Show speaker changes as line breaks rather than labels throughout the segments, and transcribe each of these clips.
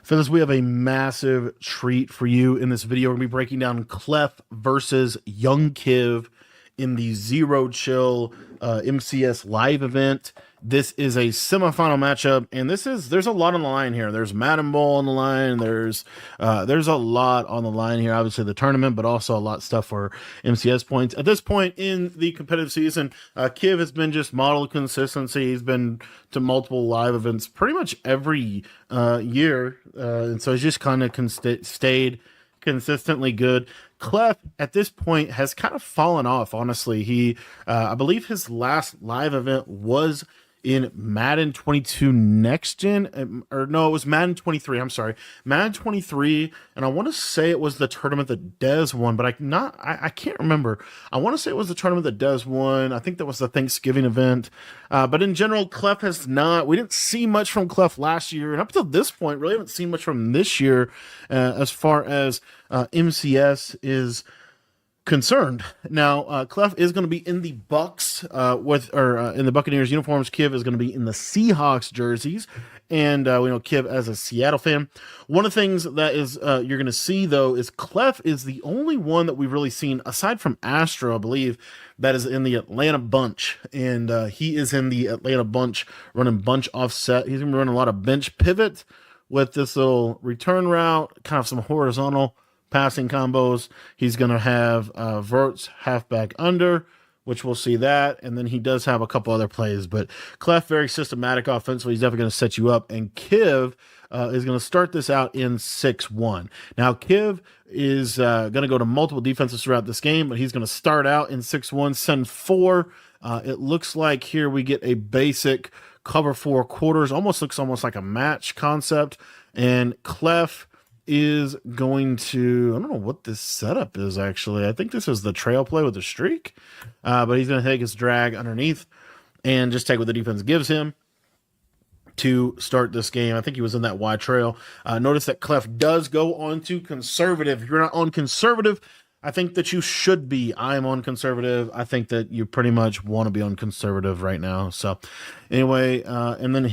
Fellas, we have a massive treat for you in this video. We're going to be breaking down Clef versus Young Kiv in the Zero Chill MCS live event. This is a semifinal matchup, and there's a lot on the line here. There's Madden Bowl on the line. There's a lot on the line here. Obviously the tournament, but also a lot of stuff for MCS points. At this point in the competitive season, Kiv has been just model consistency. He's been to multiple live events pretty much every year, and so he's just kind of stayed consistently good. Clef at this point has kind of fallen off, honestly. I believe his last live event was in Madden 22 Next Gen, or no, it was Madden 23. I'm sorry, Madden 23, and I want to say it was the tournament that Dez won, but I can't remember. I want to say it was the tournament that Dez won. I think that was the Thanksgiving event. But in general, Clef has not. We didn't see much from Clef last year, and up until this point, really haven't seen much from this year as far as MCS is concerned. Now, Clef is going to be in the Bucks in the Buccaneers uniforms. Kiv is going to be in the Seahawks jerseys, and we know Kiv as a Seattle fan. One of the things that is you're going to see though is Clef is the only one that we've really seen aside from Astro, I believe, that is in the Atlanta bunch, and he is in the Atlanta bunch running bunch offset. He's going to be running a lot of bench pivot with this little return route, kind of some horizontal passing combos. He's going to have verts, halfback under, which we'll see that. And then he does have a couple other plays. But Clef, very systematic offensively. He's definitely going to set you up. And Kiv is going to start this out in 6-1. Now, Kiv is going to go to multiple defenses throughout this game, but he's going to start out in 6-1, send 4. It looks like here we get a basic cover 4 quarters. Looks almost like a match concept. And Clef is going to, I don't know what this setup is actually. I think this is the trail play with the streak, but he's going to take his drag underneath and just take what the defense gives him to start this game. I think he was in that wide trail. Notice that Clef does go on to conservative. If you're not on conservative, I think that you should be. I'm on conservative. I think that you pretty much want to be on conservative right now. So anyway, and then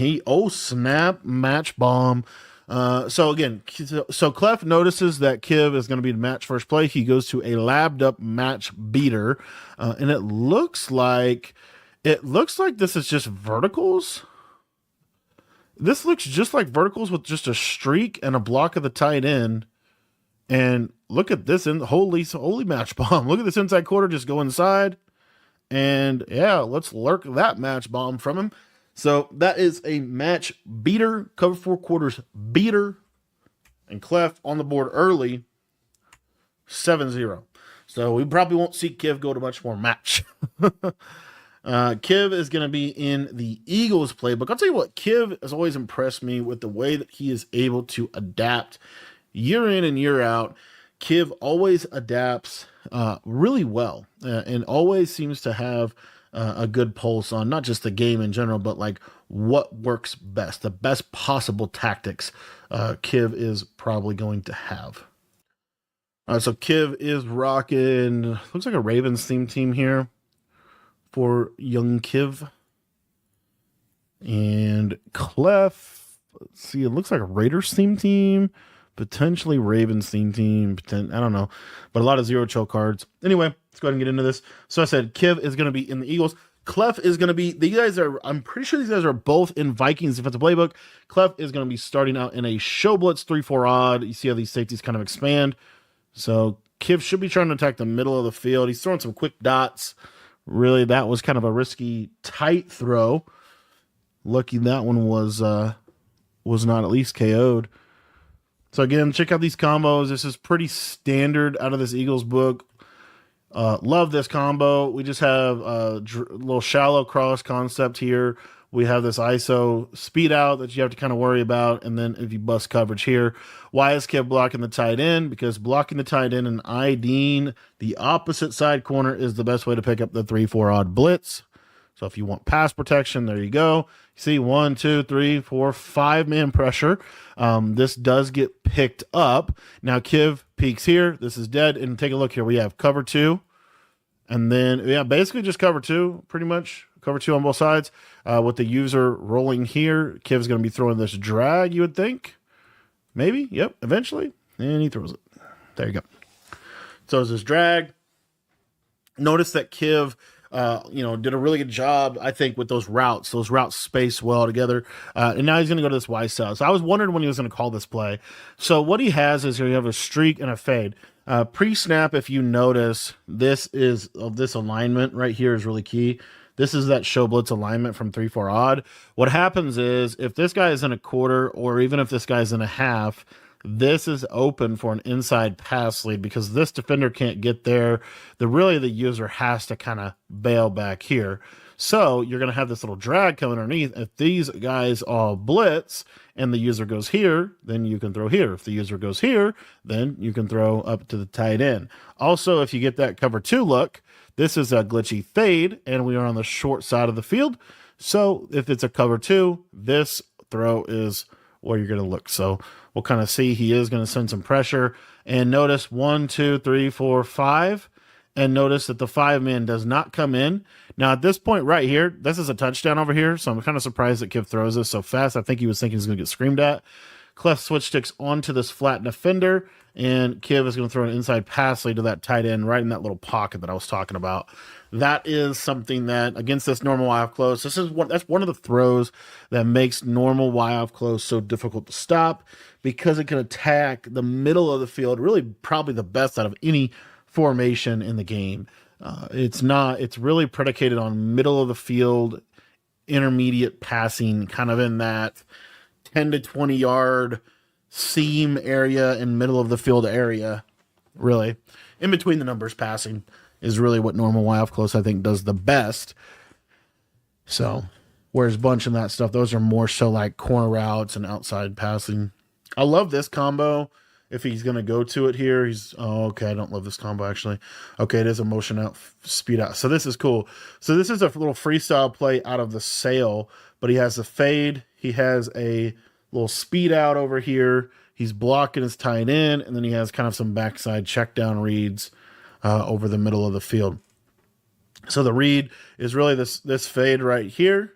snap, match bomb. So Clef notices that Kiv is going to be the match first play. He goes to a labbed up match beater, and it looks like this is just verticals. This looks just like verticals with just a streak and a block of the tight end. And look at this holy match bomb. Look at this inside quarter just go inside, and yeah, let's lurk that match bomb from him. So that is a match beater, cover 4 quarters beater, and Clef on the board early, 7-0. So we probably won't see Kiv go to much more match. Kiv is going to be in the Eagles playbook. I'll tell you what, Kiv has always impressed me with the way that he is able to adapt year in and year out. Kiv always adapts really well and always seems to have a good pulse on not just the game in general, but like what works best, the best possible tactics Kiv is probably going to have. So Kiv is rocking, looks like a Ravens theme team here for young Kiv. And Clef, let's see, it looks like a Raiders theme team, potentially Ravens theme team, I don't know, but a lot of Zero Chill cards. Anyway, let's go ahead and get into this. So I said Kiv is going to be in the Eagles. Clef is going to be, I'm pretty sure these guys are both in Vikings defensive playbook. Clef is going to be starting out in a show blitz 3-4 odd. You see how these safeties kind of expand. So Kiv should be trying to attack the middle of the field. He's throwing some quick dots. Really, that was kind of a risky tight throw. Lucky that one was not at least KO'd. So again, check out these combos. This is pretty standard out of this Eagles book. Love this combo. We just have a little shallow cross concept here. We have this ISO speed out that you have to kind of worry about. And then if you bust coverage here, why is Kiv blocking the tight end? Because blocking the tight end and IDing the opposite side corner is the best way to pick up the 3-4 odd blitz. So if you want pass protection, there you go. You see 1, 2, 3, 4, 5-man pressure. This does get picked up. Now Kiv peeks here. This is dead. And take a look here. We have cover 2. And then, yeah, basically just cover 2, pretty much. Cover 2 on both sides. With the user rolling here, Kiv's going to be throwing this drag, you would think. maybe. Yep, eventually. And he throws it. There you go. So it's this drag. Notice that Kiv, did a really good job, I think, with those routes. Those routes space well together. And now he's going to go to this Y side. So I was wondering when he was going to call this play. So what he has is here you have a streak and a fade. Pre-snap, if you notice, this alignment right here is really key. This is that show blitz alignment from 3-4 odd. What happens is if this guy is in a quarter or even if this guy's in a half, this is open for an inside pass lead because this defender can't get there. The user has to kind of bail back here. So you're going to have this little drag coming underneath. If these guys all blitz and the user goes here, then you can throw here. If the user goes here, then you can throw up to the tight end. Also, if you get that cover 2 look, this is a glitchy fade, and we are on the short side of the field. So if it's a cover 2, this throw is where you're going to look. So we'll kind of see he is going to send some pressure. And notice 1, 2, 3, 4, 5. And notice that the 5-man does not come in. Now, at this point right here, this is a touchdown over here. So I'm kind of surprised that Kiv throws this so fast. I think he was thinking he's going to get screamed at. Clef switch sticks onto this flat defender. And Kiv is going to throw an inside pass lead to that tight end right in that little pocket that I was talking about. That is something that, against this normal Y-off close, that's one of the throws that makes normal Y-off close so difficult to stop because it can attack the middle of the field, really probably the best out of any formation in the game. It's really predicated on middle of the field, intermediate passing, kind of in that 10 to 20 yard seam area and middle of the field area. Really, in between the numbers passing is really what normal Y-off close I think does the best. So whereas bunch and that stuff, those are more so like corner routes and outside passing. I love this combo. If he's going to go to it here, okay, I don't love this combo, actually. Okay, it is a motion out, speed out. So this is cool. So this is a little freestyle play out of the sail, but he has a fade. He has a little speed out over here. He's blocking his tight end, and then he has kind of some backside check down reads over the middle of the field. So the read is really this fade right here.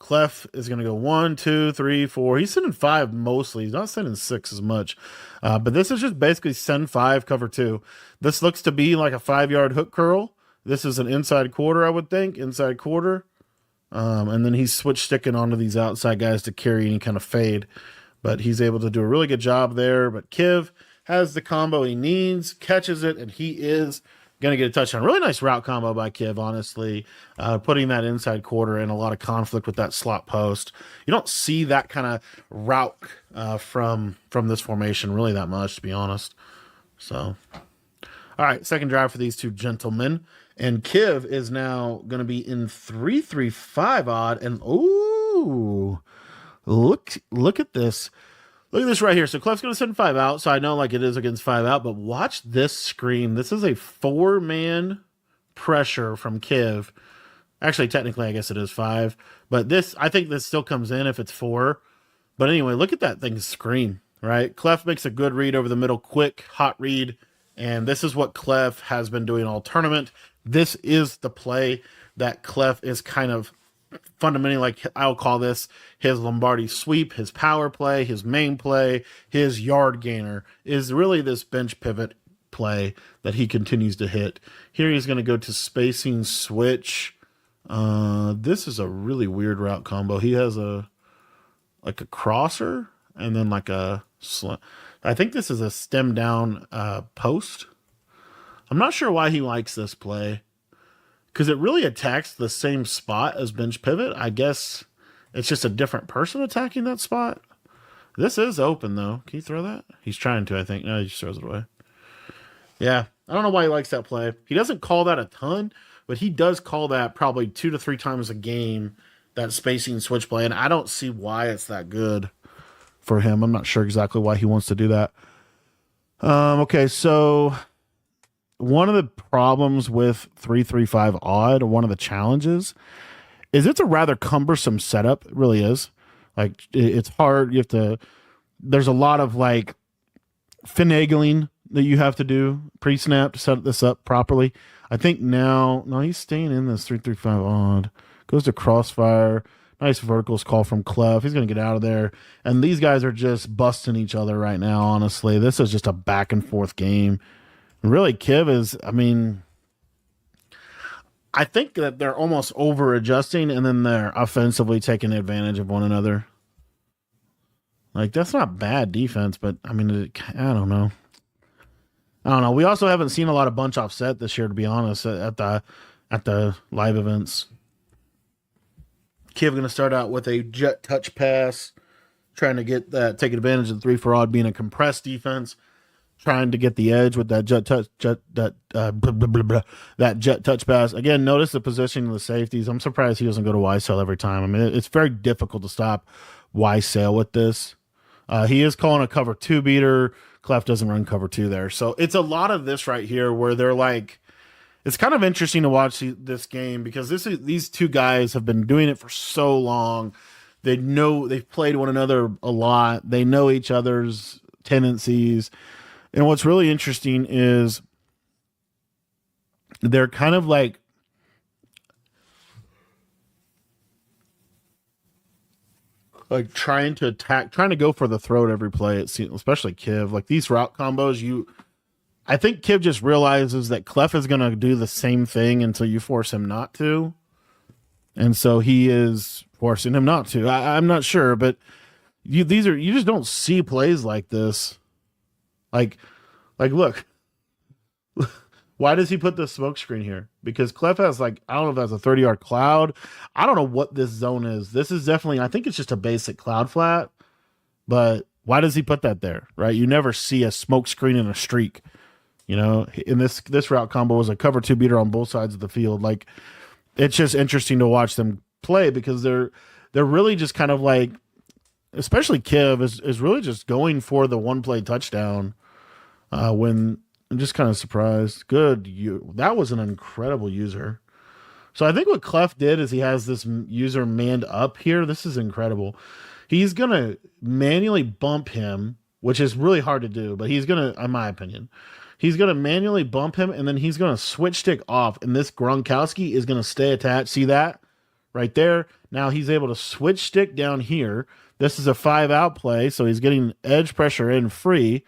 Clef is going to go 1, 2, 3, 4. He's sending 5 mostly. He's not sending 6 as much. But this is just basically send 5, cover 2. This looks to be like a 5-yard hook curl. This is an inside quarter, I would think. Inside quarter. And then he's switch sticking onto these outside guys to carry any kind of fade. But he's able to do a really good job there. But Kiv has the combo he needs, catches it, and he is going to get a touchdown. Really nice route combo by Kiv, honestly. Putting that inside quarter in a lot of conflict with that slot post. You don't see that kind of route from this formation really that much, to be honest. So, all right, second drive for these two gentlemen. And Kiv is now going to be in 3-3-5 odd. And, ooh, look at this. Look at this right here. So Clef's going to send 5 out. So I know like it is against 5 out, but watch this screen. This is a 4-man pressure from Kiv. Actually, technically, I guess it is 5. But I think this still comes in if it's 4. But anyway, look at that thing screen, right? Clef makes a good read over the middle, quick, hot read. And this is what Clef has been doing all tournament. This is the play that Clef is kind of fundamentally, like I'll call this his Lombardi sweep, his power play, his main play, his yard gainer is really this bench pivot play that he continues to hit. Here he's going to go to spacing switch. This is a really weird route combo. He has a crosser and then like a I think this is a stem down post. I'm not sure why he likes this play, because it really attacks the same spot as bench pivot. I guess it's just a different person attacking that spot. This is open, though. Can you throw that? He's trying to, I think. No, he just throws it away. Yeah, I don't know why he likes that play. He doesn't call that a ton, but he does call that probably 2 to 3 times a game, that spacing switch play, and I don't see why it's that good for him. I'm not sure exactly why he wants to do that. Okay, so one of the problems with 3-3-5 odd, or one of the challenges, is it's a rather cumbersome setup. It really is. Like, it's hard. There's a lot of like finagling that you have to do pre-snap to set this up properly. I think no, he's staying in this 3-3-5 odd. Goes to crossfire. Nice verticals call from Clef. He's going to get out of there. And these guys are just busting each other right now, honestly. This is just a back and forth game. Really, Kiv is, I mean, I think that they're almost over adjusting and then they're offensively taking advantage of one another. Like, that's not bad defense, but I mean, I don't know. I don't know. We also haven't seen a lot of bunch offset this year, to be honest, at the live events. Kiv going to start out with a jet touch pass, trying to get that, taking advantage of the 3 for odd being a compressed defense, trying to get the edge with that that jet touch pass. Again, notice the positioning of the safeties. I'm surprised he doesn't go to Y-Sail every time. I mean, it's very difficult to stop Y-Sail with this. He is calling a cover 2 beater. Clef doesn't run cover 2 there. So it's a lot of this right here where they're like, it's kind of interesting to watch this game because these two guys have been doing it for so long. They've played one another a lot. They know each other's tendencies. And what's really interesting is they're kind of like trying to attack, trying to go for the throat every play. It seems, especially Kiv. Like these route combos, I think Kiv just realizes that Clef is going to do the same thing until you force him not to. And so he is forcing him not to. I'm not sure, but you just don't see plays like this. Like look, why does he put the smoke screen here? Because Clef has I don't know if that's a 30-yard cloud. I don't know what this zone is. This is definitely, I think it's just a basic cloud flat, but why does he put that there, right? You never see a smoke screen in a streak. You know, in this route combo was a cover 2 beater on both sides of the field. Like, it's just interesting to watch them play because they're really just kind of like, especially Kiv is really just going for the one play touchdown. When I'm just kind of surprised. That was an incredible user. So I think what Clef did is he has this user manned up here. This is incredible. He's gonna manually bump him, which is really hard to do, but he's gonna, in my opinion. He's going to manually bump him, and then he's going to switch stick off, and this Gronkowski is going to stay attached. See that? Right there. Now he's able to switch stick down here. This is a 5-out play, so he's getting edge pressure in free.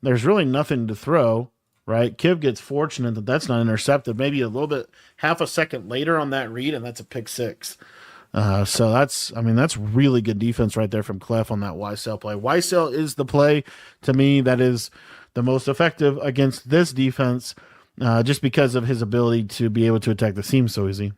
There's really nothing to throw, right? Kiv gets fortunate that that's not intercepted. Maybe a little bit, half a second later on that read, and that's a pick 6. So that's really good defense right there from Clef on that Y-Cell play. Y-Cell is the play to me that is the most effective against this defense, just because of his ability to be able to attack the seam so easy.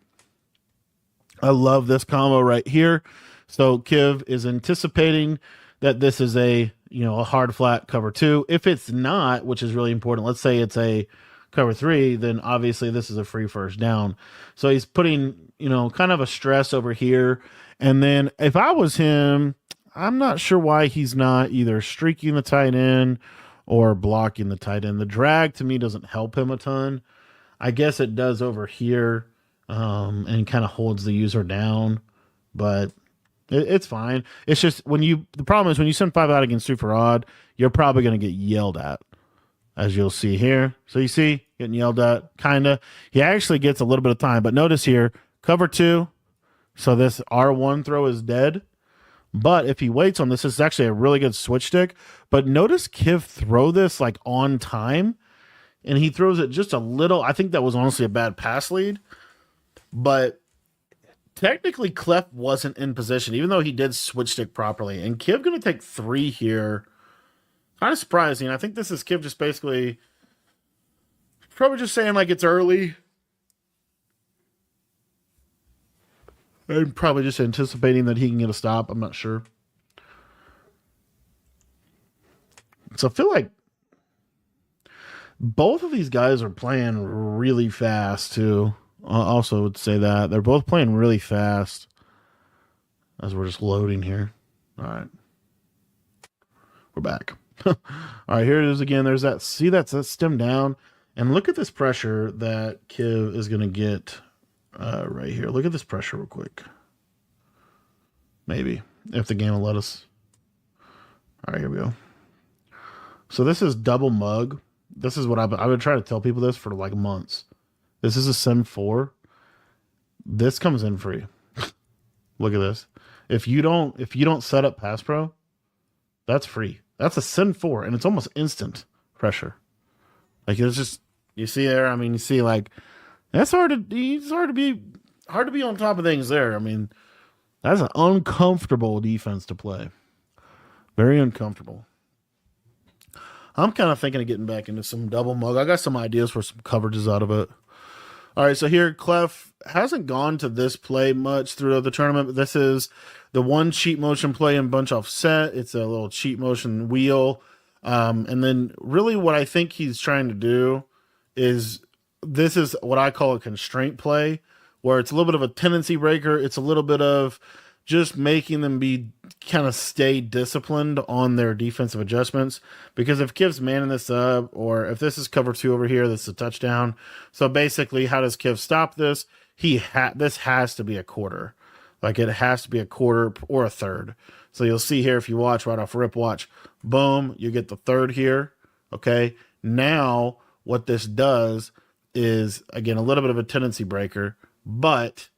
I love this combo right here. So Kiv is anticipating that this is a hard flat cover 2. If it's not, which is really important, let's say it's a cover 3, then obviously this is a free first down. So he's putting, kind of a stress over here. And then if I was him, I'm not sure why he's not either streaking the tight end or blocking the tight end. The drag to me doesn't help him a ton. I guess it does over here, and kind of holds the user down, but it's fine. It's just the problem is when you send 5 out against 2 for odd, you're probably going to get yelled at, as you'll see here. So you see, getting yelled at, kind of. He actually gets a little bit of time, but notice here, cover 2. So this R1 throw is dead. But if he waits on this, is actually a really good switch stick. But notice Kiv throw this on time, and he throws it just a little. I think that was honestly a bad pass lead. But technically, Clef wasn't in position, even though he did switch stick properly. And Kiv going to take 3 here. Kind of surprising. I think this is Kiv just basically probably just saying it's early. I'm probably just anticipating that he can get a stop. I'm not sure. So I feel like both of these guys are playing really fast, too. I also would say that. They're both playing really fast as we're just loading here. All right. We're back. All right, here it is again. There's that. See, that's that stem down. And look at this pressure that Kiv is going to get right here. Look at this pressure real quick. Maybe, if the game will let us. All right, here we go. So this is double mug. This is what I would try to tell people this for months. This is a send 4. This comes in free. Look at this. If you don't set up pass pro, that's free. That's a send 4, and it's almost instant pressure. Like it's just you see there. I mean, you see like that's hard to be on top of things there. I mean, that's an uncomfortable defense to play. Very uncomfortable. I'm kind of thinking of getting back into some double mug. I got some ideas for some coverages out of it. All right, so here Clef hasn't gone to this play much throughout the tournament, but this is the one cheat motion play in bunch offset. It's a little cheat motion wheel. And then really what I think he's trying to do is this is what I call a constraint play, where it's a little bit of a tendency breaker. It's a little bit of just making them be kind of stay disciplined on their defensive adjustments. Because if Kiv's manning this up, or if this is cover 2 over here, this is a touchdown. So basically, how does Kiv stop this? This has to be a quarter. Like it has to be a quarter or a third. So you'll see here, if you watch right off rip, watch, boom, you get the third here. Okay. Now what this does is, again, a little bit of a tendency breaker, but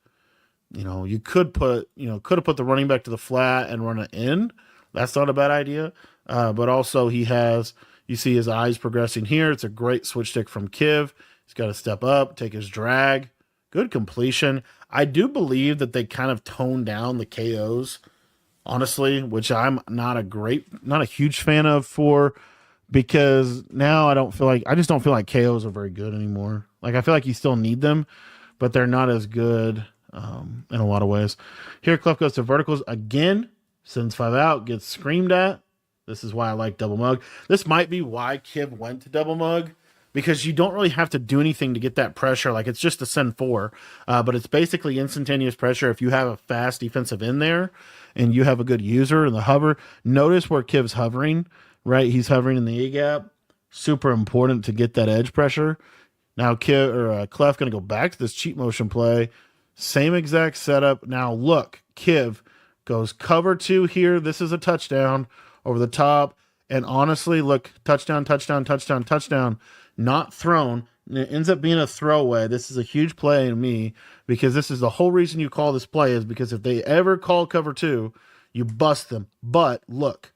you could have put the running back to the flat and run it in. That's not a bad idea. But also you see his eyes progressing here. It's a great switch stick from Kiv. He's got to step up, take his drag. Good completion. I do believe that they kind of toned down the KOs, honestly, which I'm not a huge fan of because now I just don't feel like KOs are very good anymore. Like I feel like you still need them, but they're not as good in a lot of ways. Here, Clef goes to verticals again, sends 5 out, gets screamed at. This is why I like double mug. This might be why Kiv went to double mug, because you don't really have to do anything to get that pressure. Like it's just a send 4, but it's basically instantaneous pressure. If you have a fast defensive in there and you have a good user in the hover, notice where Kiv's hovering, right? He's hovering in the A gap. Super important to get that edge pressure. Now Clef going to go back to this cheat motion play. Same exact setup. Now look, Kiv goes cover 2 here. This is a touchdown over the top. And honestly, look, touchdown, touchdown, touchdown, touchdown. Not thrown. It ends up being a throwaway. This is a huge play to me, because this is the whole reason you call this play, is because if they ever call cover 2, you bust them. But look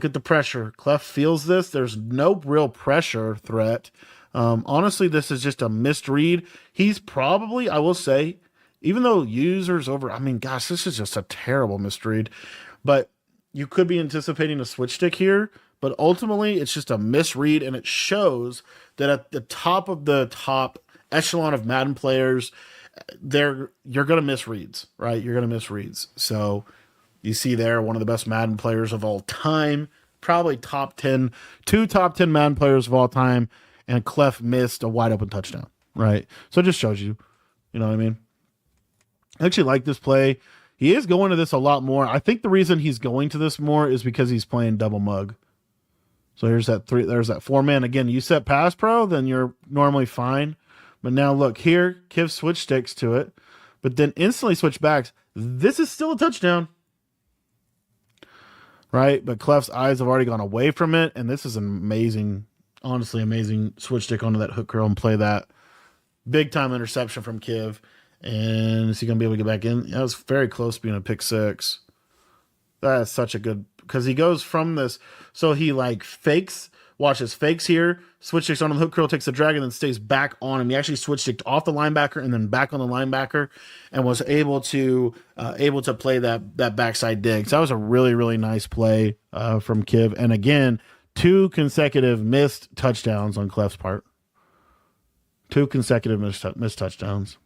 at the pressure. Clef feels this. There's no real pressure threat. Honestly, this is just a misread. He's probably, I will say, even though users over, I mean, gosh, this is just a terrible misread. But you could be anticipating a switch stick here. But ultimately, it's just a misread, and it shows that at the top of the top echelon of Madden players, you're going to miss reads, right? You're going to miss reads. So you see there, one of the best Madden players of all time, probably top 10, 2 top 10 Madden players of all time, and Clef missed a wide open touchdown, right? So it just shows you know what I mean? I actually like this play. He is going to this a lot more. I think the reason he's going to this more is because he's playing double mug. So there's that 4-man. Again, you set pass pro, then you're normally fine. But now look here, Kiv switch sticks to it, but then instantly switch backs. This is still a touchdown, right? But Clef's eyes have already gone away from it, and this is an amazing, honestly amazing switch stick onto that hook curl and play that. Big time interception from Kiv. And is he going to be able to get back in? That was very close to being a pick 6. That's such a good, because he goes from this, so he like fakes here, switch sticks on the hook curl, takes the drag, and then stays back on him. He actually switch sticked off the linebacker and then back on the linebacker, and was able to play that backside dig. So that was a really, really nice play from Kiv. And again, 2 consecutive missed touchdowns on Clef's part. 2 consecutive missed touchdowns.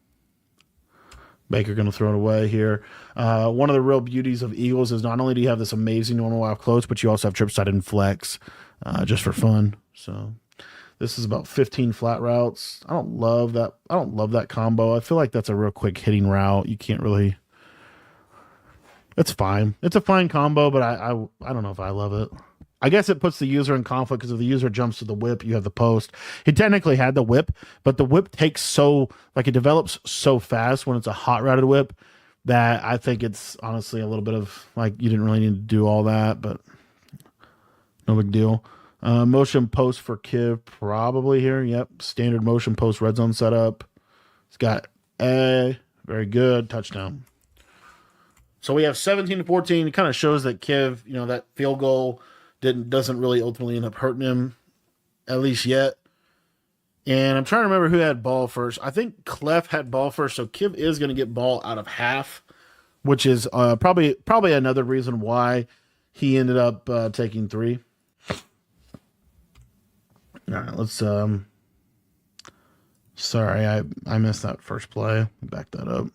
Baker going to throw it away here. One of the real beauties of Eagles is not only do you have this amazing normal out close, but you also have trip side and flex just for fun. So this is about 15 flat routes. I don't love that combo. I feel like that's a real quick hitting route. You can't really. It's fine. It's a fine combo, but I don't know if I love it. I guess it puts the user in conflict, because if the user jumps to the whip, you have the post. He technically had the whip, but the whip takes it develops so fast when it's a hot routed whip that I think it's honestly a little bit of like, you didn't really need to do all that, but no big deal. Motion post for Kiv probably here. Yep. Standard motion post red zone setup. It's got a very good touchdown. So we have 17-14. It kind of shows that Kiv, that field goal doesn't really ultimately end up hurting him, at least yet. And I'm trying to remember who had ball first. I think Clef had ball first, so Kiv is going to get ball out of half, which is probably another reason why he ended up taking 3. All right, let's sorry, I missed that first play. Back that up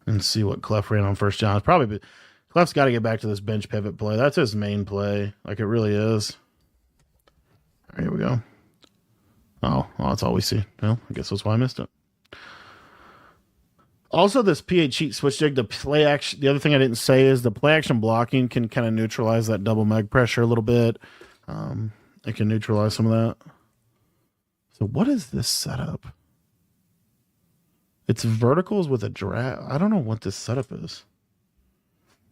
and see what Clef ran on first down. Clef's got to get back to this bench pivot play. That's his main play. Like, it really is. All right, here we go. Oh, well, that's all we see. Well, I guess that's why I missed it. Also, this PA cheat switch jig, the other thing I didn't say is the play action blocking can kind of neutralize that double meg pressure a little bit. It can neutralize some of that. So what is this setup? It's verticals with a drag. I don't know what this setup is.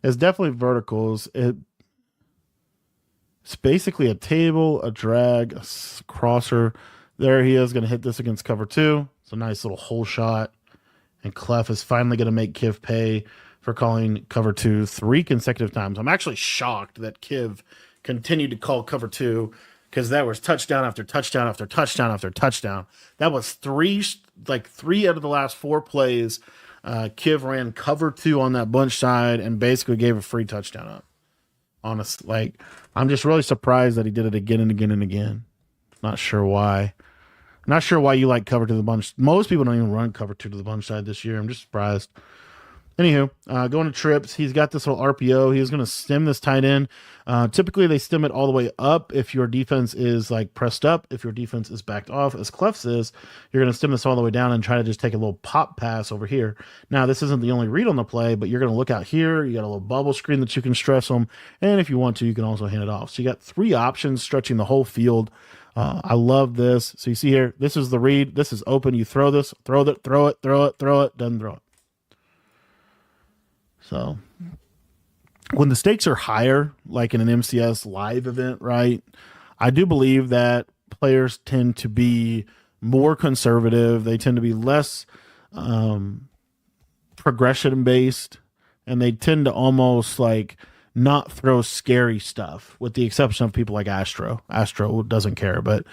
It's definitely verticals. It's basically a table, a drag, a crosser. There he is going to hit this against cover 2. It's a nice little hole shot. And Clef is finally going to make Kiv pay for calling cover 2 3 consecutive times. I'm actually shocked that Kiv continued to call cover 2, because that was touchdown after touchdown after touchdown after touchdown. That was 3 out of the last 4 plays. Kiv ran cover 2 on that bunch side and basically gave a free touchdown up. Honestly, I'm just really surprised that he did it again and again and again. Not sure why. Not sure why you like cover to the bunch. Most people don't even run cover 2 to the bunch side this year. I'm just surprised. Anywho, going to trips. He's got this little RPO. He's going to stem this tight end. Typically, they stem it all the way up if your defense is like pressed up. If your defense is backed off, as Clef is, you're going to stem this all the way down and try to just take a little pop pass over here. Now, this isn't the only read on the play, but you're going to look out here. You got a little bubble screen that you can stress them. And if you want to, you can also hand it off. So you got 3 options stretching the whole field. I love this. So you see here, this is the read. This is open. You throw this, throw it, doesn't throw it. So when the stakes are higher, like in an MCS live event, right, I do believe that players tend to be more conservative. They tend to be less progression based, and they tend to almost like not throw scary stuff, with the exception of people like Astro. Astro doesn't care, but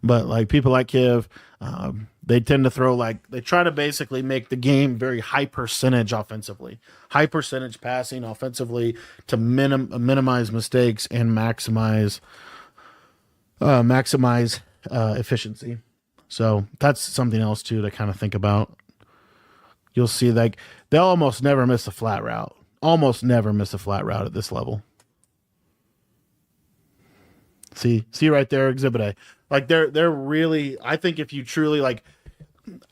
like people like Kiv, they tend to throw, like, they try to basically make the game very high percentage offensively, high percentage passing offensively to minimize mistakes and maximize efficiency. So that's something else too to kind of think about. You'll see, like, they'll almost never miss a flat route. Almost never miss a flat route at this level. See right there, Exhibit A. Like, they're really, I think if you truly, like,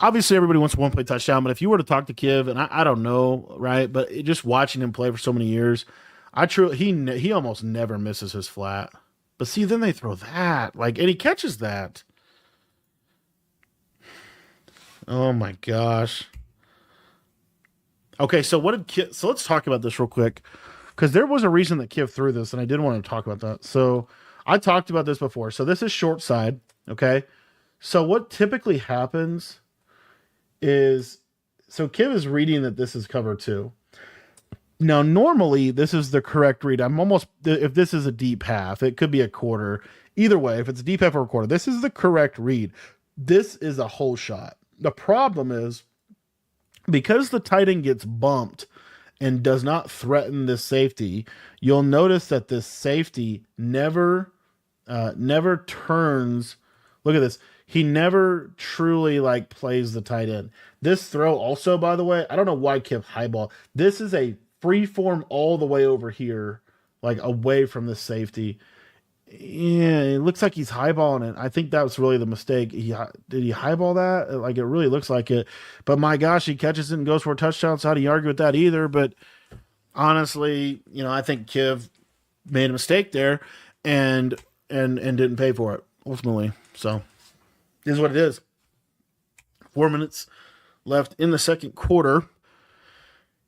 obviously everybody wants a one-play touchdown, but if you were to talk to Kiv, and I don't know, right, but just watching him play for so many years, he almost never misses his flat. But see, then they throw that, like, and he catches that. Oh my gosh. Okay, so let's talk about this real quick, because there was a reason that Kiv threw this, and I did want to talk about that. So I talked about this before. So this is short side, okay? So what typically happens is, so Kiv is reading that this is cover 2. Now, normally, this is the correct read. If this is a deep half, it could be a quarter. Either way, if it's a deep half or a quarter, this is the correct read. This is a hole shot. The problem is, because the tight end gets bumped and does not threaten this safety, you'll notice that this safety never turns. Look at this. He never truly, like, plays the tight end. This throw also, by the way, I don't know why Kiv highball. This is a free form all the way over here, like away from the safety. Yeah, it looks like he's highballing it. I think that was really the mistake. Did he highball that? Like, it really looks like it. But my gosh, he catches it and goes for a touchdown. So how do you argue with that either? But honestly, I think Kiv made a mistake there and didn't pay for it ultimately. So this is what it is. 4 minutes left in the second quarter.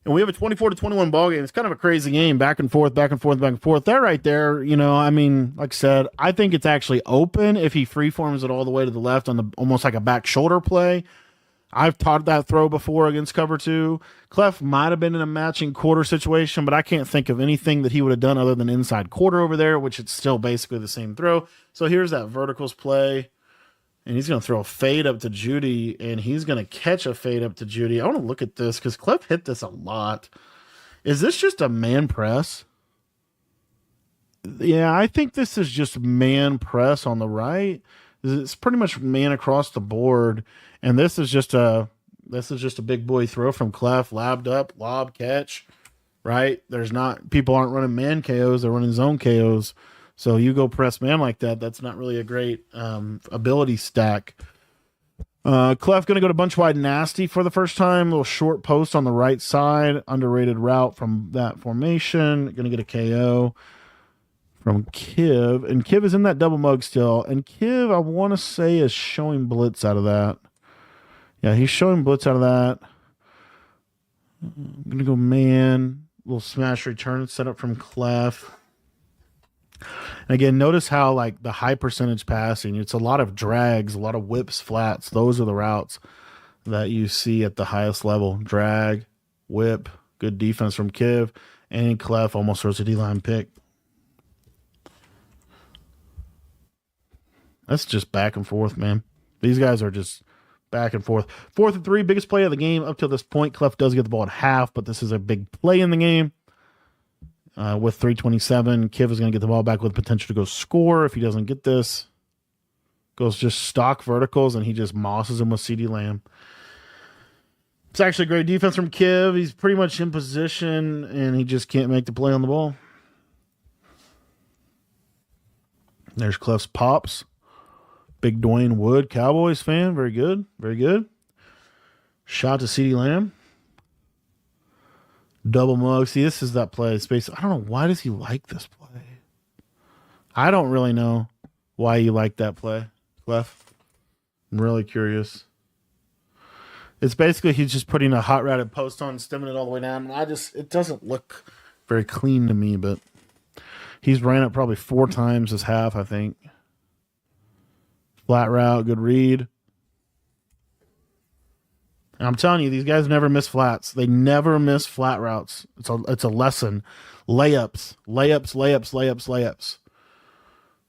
And we have a 24-21 ball game. It's kind of a crazy game, back and forth, back and forth, back and forth. That right there, I mean, like I said, I think it's actually open if he freeforms it all the way to the left on the almost like a back shoulder play. I've taught that throw before against cover two. Clef might have been in a matching quarter situation, but I can't think of anything that he would have done other than inside quarter over there, which it's still basically the same throw. So here's that verticals play. And he's going to throw a fade up to Judy, and he's going to catch a fade up to Judy. I want to look at this because Clef hit this a lot. Is this just a man press? Yeah, I think this is just man press on the right. It's pretty much man across the board, and this is just a big boy throw from Clef, labbed up, lob, catch. Right? People aren't running man KOs; they're running zone KOs. So you go press man like that. That's not really a great ability stack. Clef going to go to bunch wide nasty for the first time. Little short post on the right side. Underrated route from that formation. Going to get a KO from Kiv. And Kiv is in that double mug still. And Kiv, I want to say, is showing blitz out of that. Yeah, he's showing blitz out of that. I'm going to go man. Little smash return set up from Clef. And again, notice how like the high percentage passing, it's a lot of drags, a lot of whips, flats. Those are the routes that you see at the highest level. Drag, whip, good defense from Kiv, and Clef almost throws a D-line pick. That's just back and forth, man. These guys are just back and forth. 4th and 3, biggest play of the game up to this point. Clef does get the ball at half, but this is a big play in the game. With 3:27, Kiv is going to get the ball back with potential to go score. If he doesn't get this, goes just stock verticals, and he just mosses him with CeeDee Lamb. It's actually great defense from Kiv. He's pretty much in position, and he just can't make the play on the ball. There's Clef's pops. Big Dwayne Wood, Cowboys fan. Very good. Very good. Shot to CeeDee Lamb. Double mug. See, this is that play. Space. I don't know. Why does he like this play? I don't really know why you like that play, Clef. I'm really curious. It's basically he's just putting a hot routed post on, stemming it all the way down. And it doesn't look very clean to me, but he's ran it probably 4 times this half, I think. Flat route, good read. And I'm telling you, these guys never miss flats. They never miss flat routes. It's a lesson. Layups.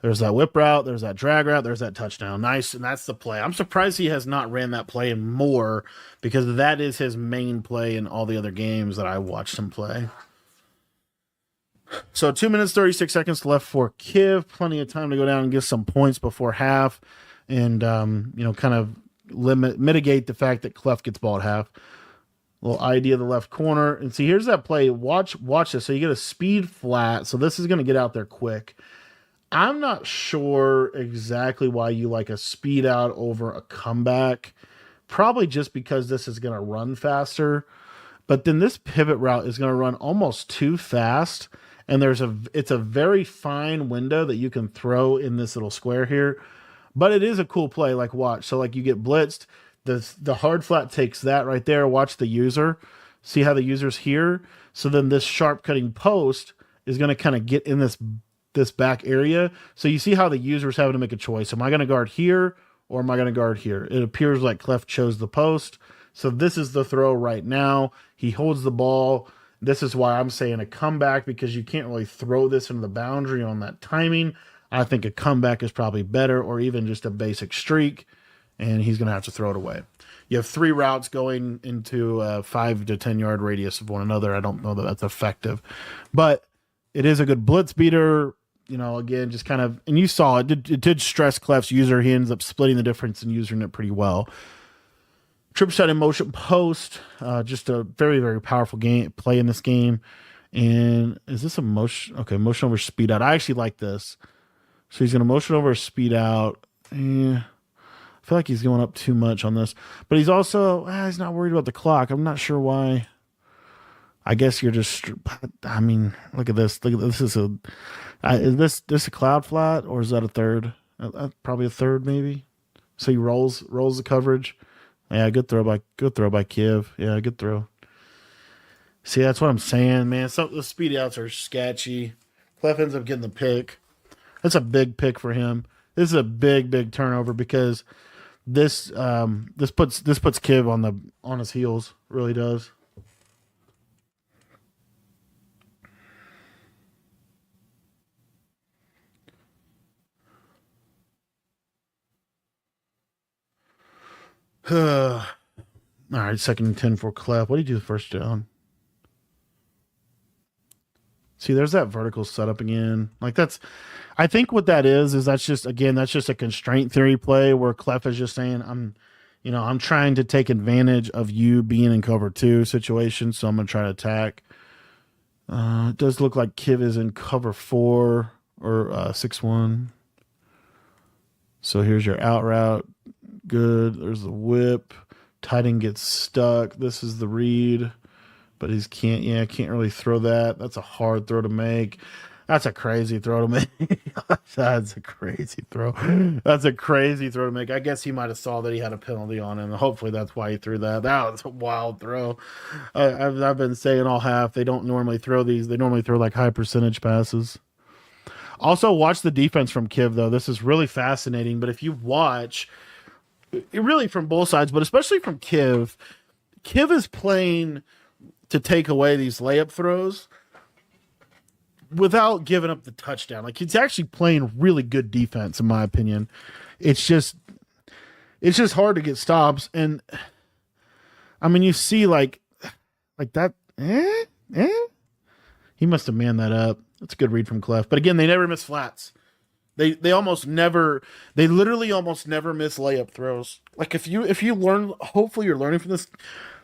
There's that whip route. There's that drag route. There's that touchdown. Nice, and that's the play. I'm surprised he has not ran that play more because that is his main play in all the other games that I watched him play. So 2 minutes, 36 seconds left for Kiv. Plenty of time to go down and get some points before half and, kind of mitigate the fact that Clef gets ball at half. Little ID of the left corner. And see, here's that play. Watch this. So you get a speed flat. So this is going to get out there quick. I'm not sure exactly why you like a speed out over a comeback. Probably just because this is going to run faster. But then this pivot route is going to run almost too fast. And it's a very fine window that you can throw in this little square here. But it is a cool play, like watch. So like you get blitzed, the hard flat takes that right there. Watch the user. See how the user's here? So then this sharp cutting post is going to kind of get in this back area. So you see how the user's having to make a choice. Am I going to guard here or am I going to guard here? It appears like Clef chose the post. So this is the throw right now. He holds the ball. This is why I'm saying a comeback, because you can't really throw this into the boundary on that timing. I think a comeback is probably better, or even just a basic streak, and he's going to have to throw it away. You have 3 routes going into a 5 to 10 yard radius of one another. I don't know that that's effective, but it is a good blitz beater. Again, just kind of, and you saw it did stress Clef's user. He ends up splitting the difference and using it pretty well. Triple shot in motion post, just a very, very powerful play in this game. And is this a motion? Okay, motion over speed out. I actually like this. So he's going to motion over speed out. I feel like he's going up too much on this. But he's also, he's not worried about the clock. I'm not sure why. I guess you're just, look at this. Look at this. Is this a cloud flat, or is that a third? Probably a third, maybe. So he rolls the coverage. Yeah, good throw by Kiv. Yeah, good throw. See, that's what I'm saying, man. Some the speed outs are sketchy. Clef ends up getting the pick. That's a big pick for him. This is a big, big turnover because This puts Kiv on his heels. Really does. All right, 2nd and 10 for Clef. What do you do the first down? See, there's that vertical setup again. Like I think what that is that's just a constraint theory play where Clef is just saying I'm trying to take advantage of you being in cover 2 situation, so I'm gonna try to attack. It does look like Kiv is in cover 4 or 6-1. So here's your out route. Good. There's the whip. Tight end gets stuck. This is the read. But can't really throw that. That's a hard throw to make. That's a crazy throw to make. That's a crazy throw. That's a crazy throw to make. I guess he might have saw that he had a penalty on him. Hopefully that's why he threw that. That was a wild throw. I've been saying all half, they don't normally throw these. They normally throw like high percentage passes. Also, watch the defense from Kiv, though. This is really fascinating. But if you watch, really from both sides, but especially from Kiv is playing to take away these layup throws without giving up the touchdown. Like, he's actually playing really good defense, in my opinion. It's just hard to get stops. And I mean, you see like that. He must have manned that up. That's a good read from Clef. But again, they never miss flats. They literally almost never miss layup throws. Like if you learn, hopefully you're learning from this.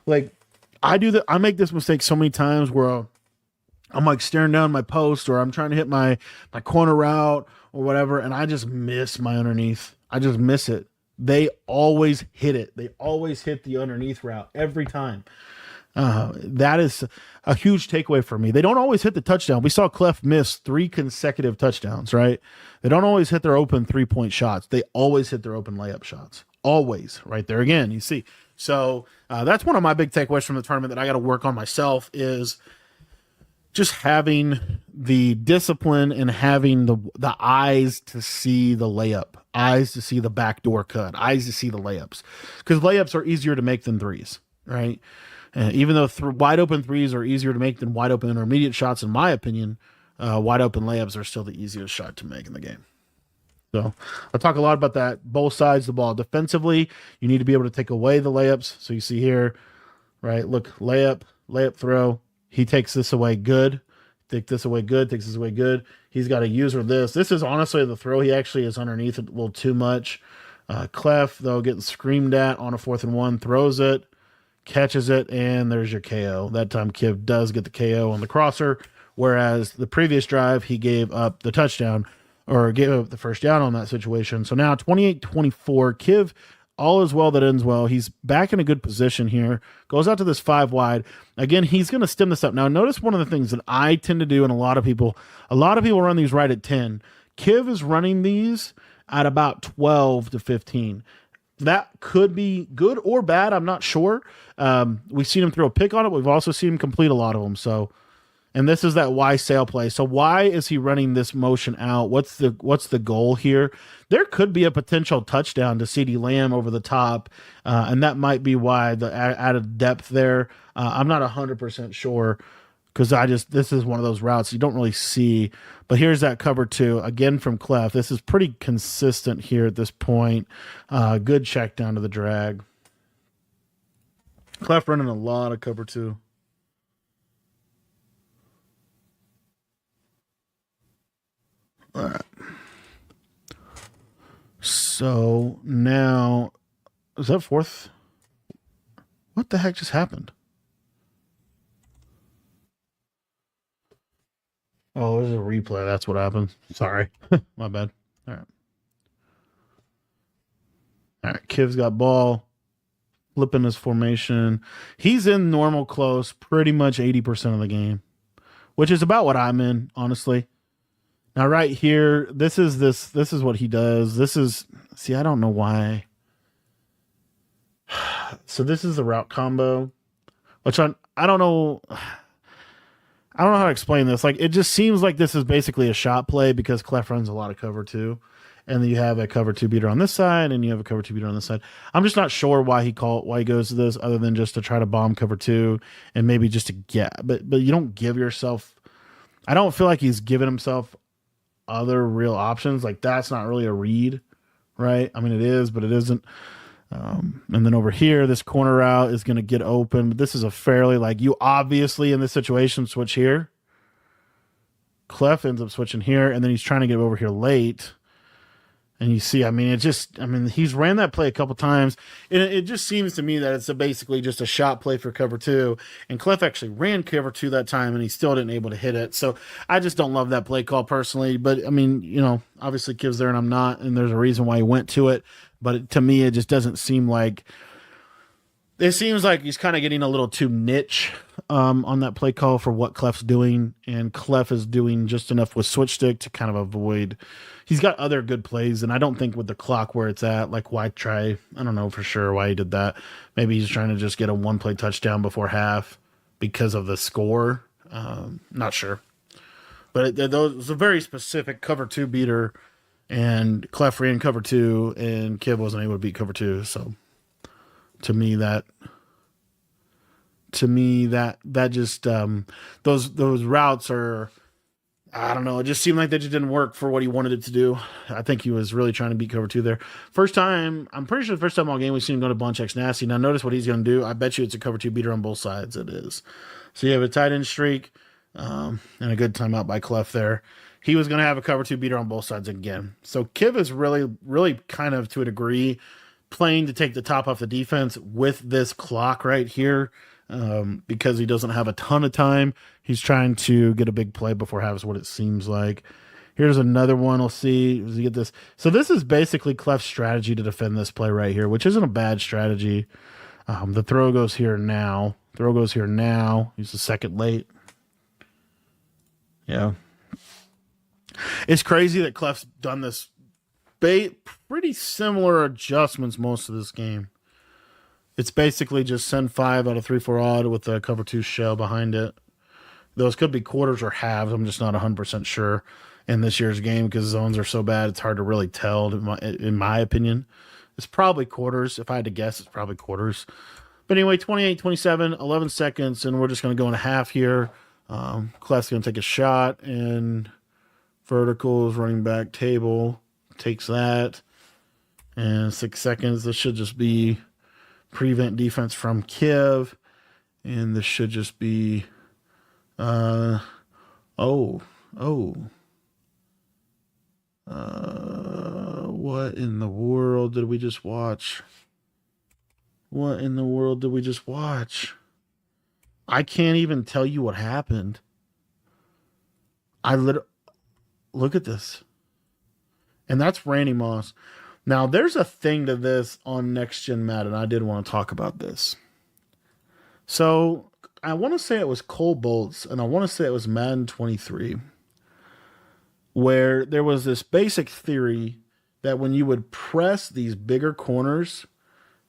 Like I make this mistake so many times where I'm like staring down my post or I'm trying to hit my corner route or whatever, and I just miss my underneath. I just miss it. They always hit it. They always hit the underneath route every time. That is a huge takeaway for me. They don't always hit the touchdown. We saw Clef miss 3 consecutive touchdowns, right? They don't always hit their open 3-point shots. They always hit their open layup shots. Always. Right there again, you see. So that's one of my big takeaways from the tournament that I got to work on myself is just having the discipline and having the eyes to see the layup, eyes to see the backdoor cut, eyes to see the layups. Because layups are easier to make than threes, right? Even though wide open threes are easier to make than wide open intermediate shots, in my opinion, wide open layups are still the easiest shot to make in the game. So I'll talk a lot about that. Both sides of the ball. Defensively, you need to be able to take away the layups. So you see here, right? Look, layup, throw. He takes this away good. Takes this away good. He's got a user this. This is honestly the throw. He actually is underneath it a little too much. Clef, though, getting screamed at on a 4th and 1, throws it, catches it, and there's your KO. That time Kiv does get the KO on the crosser, whereas the previous drive he gave up the touchdown or gave up the first down on that situation. So now 28-24, Kiv, all is well that ends well. He's back in a good position here. Goes out to this 5 wide. Again, he's going to stem this up. Now, notice one of the things that I tend to do, and a lot of people run these right at 10. Kiv is running these at about 12 to 15. That could be good or bad. I'm not sure. We've seen him throw a pick on it. We've also seen him complete a lot of them. So, and this is that why sail play. So why is he running this motion out? What's the goal here? There could be a potential touchdown to CeeDee Lamb over the top, and that might be why the added depth there. I'm not 100% sure because this is one of those routes you don't really see. But here's that cover 2 again from Clef. This is pretty consistent here at this point. Good check down to the drag. Clef running a lot of cover 2. All right. So now, is that 4th? What the heck just happened? Oh, there's a replay. That's what happened. Sorry. My bad. All right. All right. Kiv's got ball. Flipping his formation. He's in normal close pretty much 80% of the game, which is about what I'm in, honestly. Now, right here, this is what he does. I don't know why. So this is the route combo, which I don't know. I don't know how to explain this. Like, it just seems like this is basically a shot play because Clef runs a lot of cover 2. and then you have a cover two beater on this side, and you have a cover two beater on this side. I'm just not sure why he goes to this, other than just to try to bomb cover two and maybe just to get. But you don't give yourself. I don't feel like he's given himself other real options. Like, that's not really a read, right? I mean, it is, but it isn't. And then over here, this corner route is going to get open. But this is a fairly, like, you obviously in this situation switch here. Clef ends up switching here, and then he's trying to get over here late. And you see, I mean, he's ran that play a couple times. And it just seems to me that it's basically just a shot play for cover two. And Clef actually ran cover two that time, and he still didn't able to hit it. So I just don't love that play call personally. But, I mean, you know, obviously Kiv's there and I'm not, and there's a reason why he went to it. But to me, it just doesn't seem like... It seems like he's kind of getting a little too niche on that play call for what Clef's doing, and Clef is doing just enough with switch stick to kind of avoid. He's got other good plays, and I don't think with the clock where it's at, like, why try? I don't know for sure why he did that. Maybe he's trying to just get a one play touchdown before half because of the score. Not sure, but it was a very specific cover two beater, and Clef ran cover two, and Kiv wasn't able to beat cover two, so. To me, that just those routes are, I don't know. It just seemed like they just didn't work for what he wanted it to do. I think he was really trying to beat cover two there. First time, I'm pretty sure the first time all game we've seen him go to bunch X nasty. Now notice what he's going to do. I bet you it's a cover two beater on both sides. It is. So you have a tight end streak and a good timeout by Clef there. He was going to have a cover two beater on both sides again. So Kiv is really kind of, to a degree, playing to take the top off the defense with this clock right here, because he doesn't have a ton of time. He's trying to get a big play before half is what it seems like. Here's another one. We'll see. Does he get this? So this is basically Clef's strategy to defend this play right here, which isn't a bad strategy. The throw goes here now. He's the second late. Yeah. It's crazy that Clef's done this pretty similar adjustments most of this game. It's basically just send 5 out of 3-4 odd with the cover 2 shell behind it. Those could be quarters or halves. I'm just not 100% sure in this year's game because zones are so bad. It's hard to really tell. In my opinion, it's probably quarters. If I had to guess, it's probably quarters. But anyway, 28-27, 11 seconds, and we're just going to go in a half here. Clef's going to take a shot, and verticals, running back table. Takes that, and 6 seconds. This should just be prevent defense from Kiv, and this should just be what in the world did we just watch? I can't even tell you what happened. Look at this. And that's Randy Moss. Now, there's a thing to this on Next Gen Madden. I did want to talk about this. So, I want to say it was Cole Bolts, and I want to say it was Madden 23, where there was this basic theory that when you would press these bigger corners,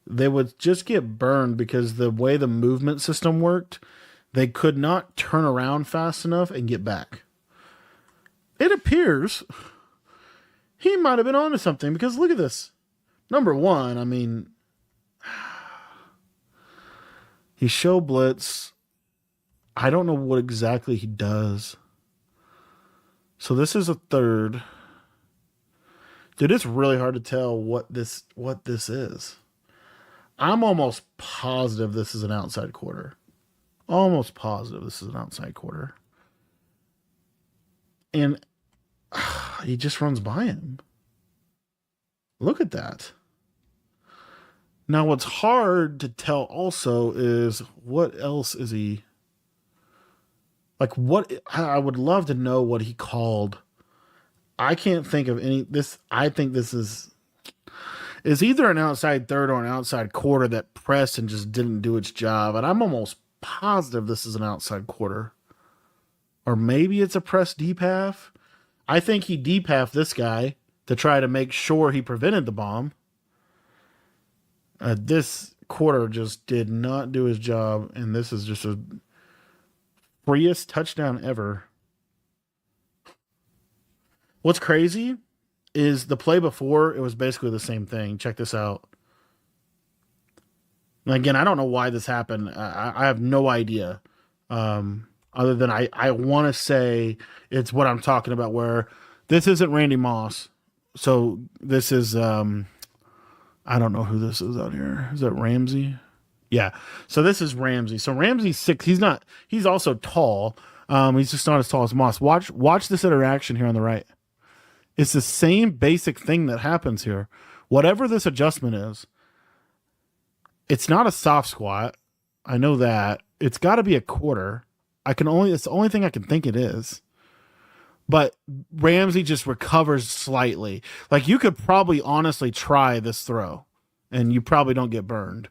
they would just get burned because the way the movement system worked, they could not turn around fast enough and get back. It appears he might have been onto something because look at this. Number one, I mean, he show blitz. I don't know what exactly he does. So this is a third. Dude, it's really hard to tell what this is. I'm almost positive this is an outside quarter. And he just runs by him. Look at that. Now, what's hard to tell also is what else is he... Like, what... I would love to know what he called. I can't think of any... I think this is either an outside third or an outside quarter that pressed and just didn't do its job. And I'm almost positive this is an outside quarter. Or maybe it's a press deep half. I think he deep half this guy to try to make sure he prevented the bomb. This quarter just did not do his job, and this is just a freest touchdown ever. What's crazy is the play before, it was basically the same thing. Check this out. And again, I don't know why this happened. I have no idea. Other than I want to say it's what I'm talking about, where this isn't Randy Moss. So this is, I don't know who this is out here. Is that Ramsey? Yeah. So this is Ramsey. So Ramsey's 6. He's also tall. He's just not as tall as Moss. Watch this interaction here on the right. It's the same basic thing that happens here. Whatever this adjustment is, it's not a soft squat. I know that. It's got to be a quarter. It's the only thing I can think it is. But Ramsey just recovers slightly. Like, you could probably honestly try this throw and you probably don't get burned.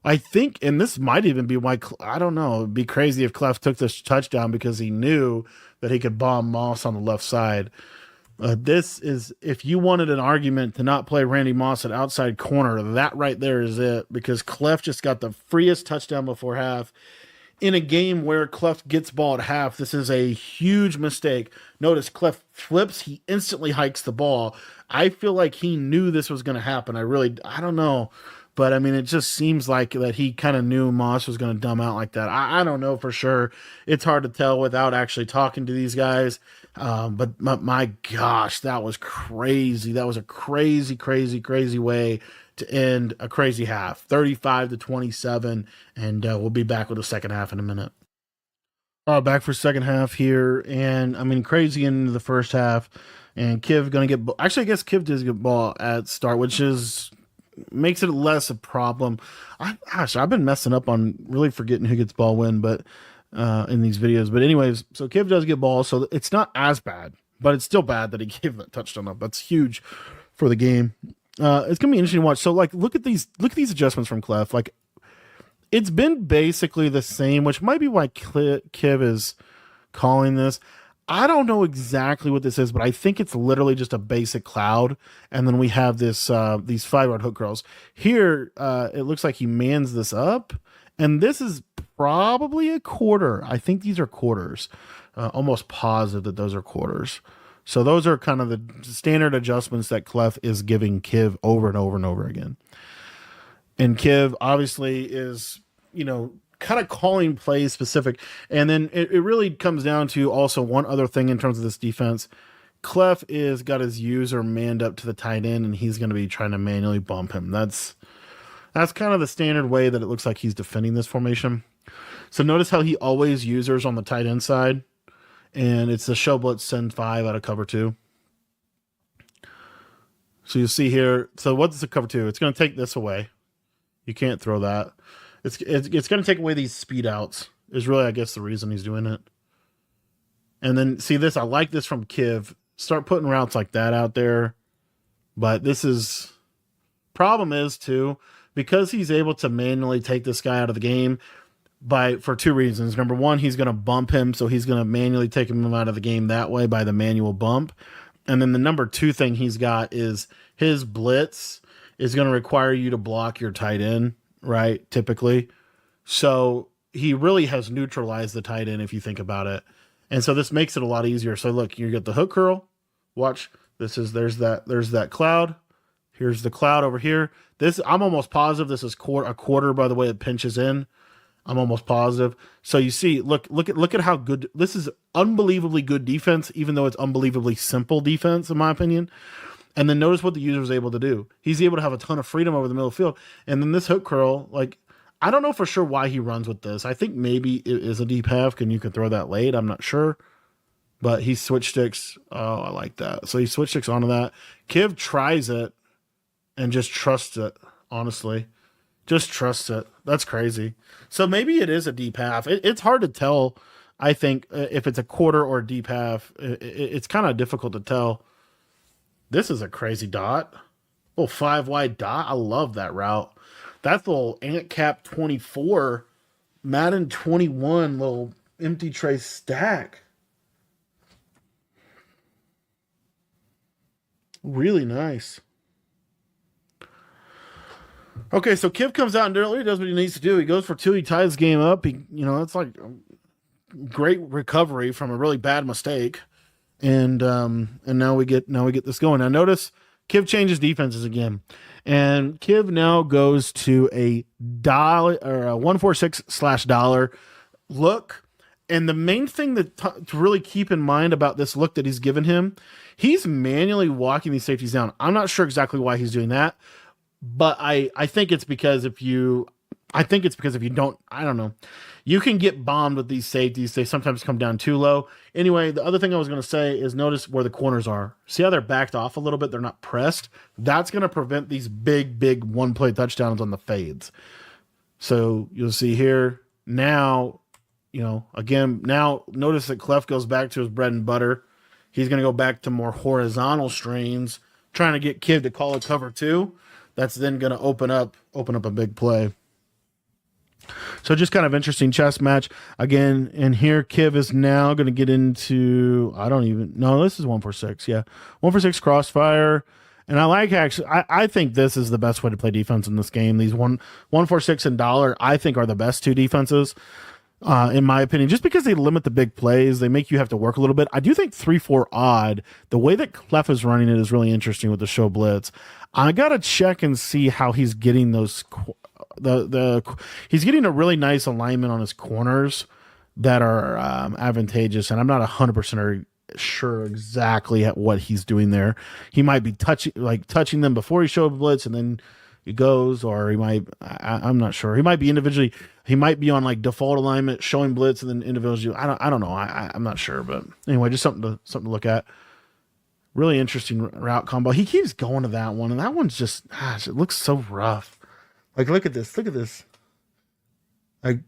I think, and this might even be why, I don't know, it'd be crazy if Clef took this touchdown because he knew that he could bomb Moss on the left side. This is, if you wanted an argument to not play Randy Moss at outside corner, that right there is it, because Clef just got the freest touchdown before half. In a game where Clef gets ball at half, this is a huge mistake. Notice Clef flips, he instantly hikes the ball. I feel like he knew this was going to happen. I don't know. But, I mean, it just seems like that he kind of knew Moss was going to dumb out like that. I don't know for sure. It's hard to tell without actually talking to these guys. But my gosh, that was crazy. That was a crazy, crazy, crazy way to end a crazy half. 35-27. And we'll be back with the second half in a minute. Back for second half here. And, I mean, crazy into the first half. And Kiv going to get... Actually, I guess Kiv does get ball at start, which makes it less a problem. I've been messing up on really forgetting who gets ball when, but in these videos. But anyways, so Kiv does get ball, so it's not as bad, but it's still bad that he gave that touchdown up. That's huge for the game. It's gonna be interesting to watch. So like, look at these adjustments from Clef. Like, it's been basically the same, which might be why Kiv is calling this. I don't know exactly what this is, but I think it's literally just a basic cloud. And then we have this these 5-yard hook curls. Here, it looks like he mans this up. And this is probably a quarter. I think these are quarters. Almost positive that those are quarters. So those are kind of the standard adjustments that Clef is giving Kiv over and over and over again. And Kiv obviously is, kind of calling plays specific. And then it really comes down to also one other thing in terms of this defense. Clef is got his user manned up to the tight end, and he's going to be trying to manually bump him. That's kind of the standard way that it looks like he's defending this formation. So notice how he always users on the tight end side, and it's the show blitz send 5 out of cover 2. So you see here, so what's the cover 2? It's going to take this away. You can't throw that. It's going to take away these speed outs is really, I guess, the reason he's doing it. And then see this, I like this from Kiv. Start putting routes like that out there. But problem is too, because he's able to manually take this guy out of the game for 2 reasons. Number one, he's going to bump him, so he's going to manually take him out of the game that way by the manual bump. And then the number 2 thing he's got is his blitz is going to require you to block your tight end, right? Typically. So he really has neutralized the tight end if you think about it. And so this makes it a lot easier. So look, you get the hook curl. Watch. There's that cloud. Here's the cloud over here. I'm almost positive this is a quarter by the way it pinches in. I'm almost positive. So you see, look at how good this is. Unbelievably good defense, even though it's unbelievably simple defense, in my opinion. And then notice what the user is able to do. He's able to have a ton of freedom over the middle of the field. And then this hook curl, like, I don't know for sure why he runs with this. I think maybe it is a deep half and you can throw that late. I'm not sure. But he switch sticks. Oh, I like that. So he switch sticks onto that. Kiv tries it and just trusts it, honestly. Just trusts it. That's crazy. So maybe it is a deep half. It's hard to tell, I think, if it's a quarter or a deep half. It's kind of difficult to tell. This is a crazy dot. Little 5-wide dot. I love that route. That's little Ant Cap 24, Madden 21, little empty tray stack. Really nice. Okay, so Kiv comes out and really does what he needs to do. He goes for 2. He ties the game up. It's like great recovery from a really bad mistake. and now we get this going. Now notice Kiv changes defenses again, and Kiv now goes to a dollar or a 146/dollar look. And the main thing that to really keep in mind about this look that he's given him, he's manually walking these safeties down. I'm not sure exactly why he's doing that, but I think it's because if you don't, I don't know, you can get bombed with these safeties. They sometimes come down too low. Anyway, the other thing I was going to say is notice where the corners are. See how they're backed off a little bit? They're not pressed. That's going to prevent these big one-play touchdowns on the fades. So you'll see here now, again, now notice that Clef goes back to his bread and butter. He's going to go back to more horizontal strains, trying to get Kiv to call a cover two. That's then going to open up a big play. So just kind of interesting chess match again. And here Kiv is now going to get into, this is 146. Yeah. 146 crossfire. And I think this is the best way to play defense in this game. These 146 and dollar, I think, are the best two defenses. In my opinion, just because they limit the big plays, they make you have to work a little bit. I do think 3-4 odd, the way that Clef is running it is really interesting with the show blitz. I got to check and see how he's getting those, he's getting a really nice alignment on his corners that are advantageous. And I'm not 100% sure exactly at what he's doing there. He might be touching them before he showed blitz and then he goes, or he might, I'm not sure. He might be individually, he might be on like default alignment, showing blitz, and then individually. I don't know. I'm not sure, but anyway, just something to look at. Really interesting route combo. He keeps going to that one, and that one's just, gosh, it looks so rough. Like, look at this. Like,